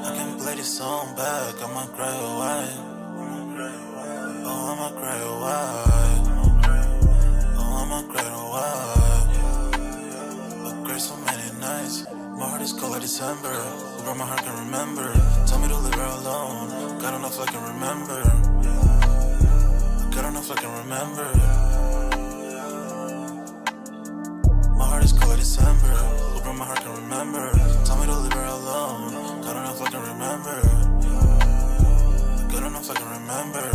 I can play this song back, I'ma cry a while. Oh, I'ma cry a while. Oh, I'ma cry a while. I cried so many nights, my heart is cold like December. Where my heart can remember, tell me to leave her alone. God don't know if I can remember. God don't know if I can remember. My heart is cold like December. Where my heart can remember, tell me to leave her alone. God don't know if I can remember. God don't know if I can remember.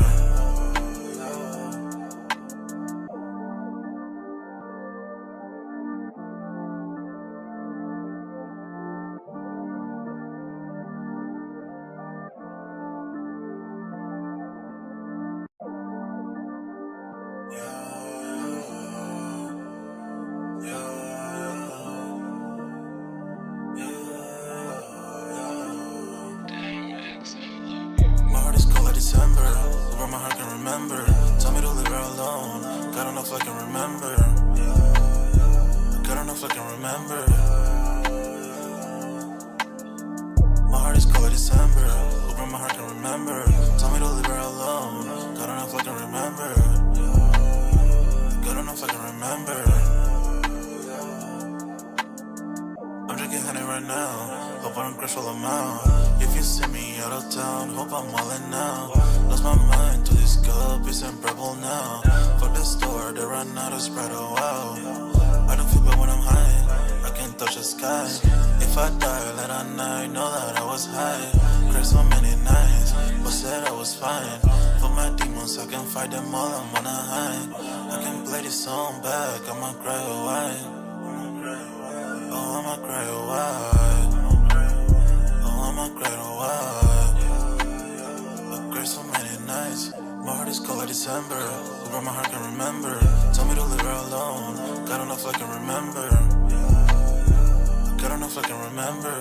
December, where my heart can remember. Tell me to leave her alone. God don't know if I can remember. God don't know if I can remember. My heart is cold like December, where my heart can remember. Tell me to leave her alone. God don't know if I can remember. God don't know if I can remember. I'm drinking honey right now, hope I don't crash all amount. If you see me out of town, hope I'm wildin' now. Lost my mind to this cup, it's unbearable now. For the store, they run out of Sprite, oh wow. I don't feel bad when I'm high, I can't touch the sky. If I die late at night, know that I was high. Cried so many nights, but said I was fine. For my demons, I can fight them all, I'm on a high. I can play this song back, I'ma cry a while. Oh, I'ma cry a while. Oh, I'ma cry a while. I cried so many nights, my heart is cold like December. Where my heart can remember, tell me to leave her alone. God don't know if I can remember. God don't know if I can remember.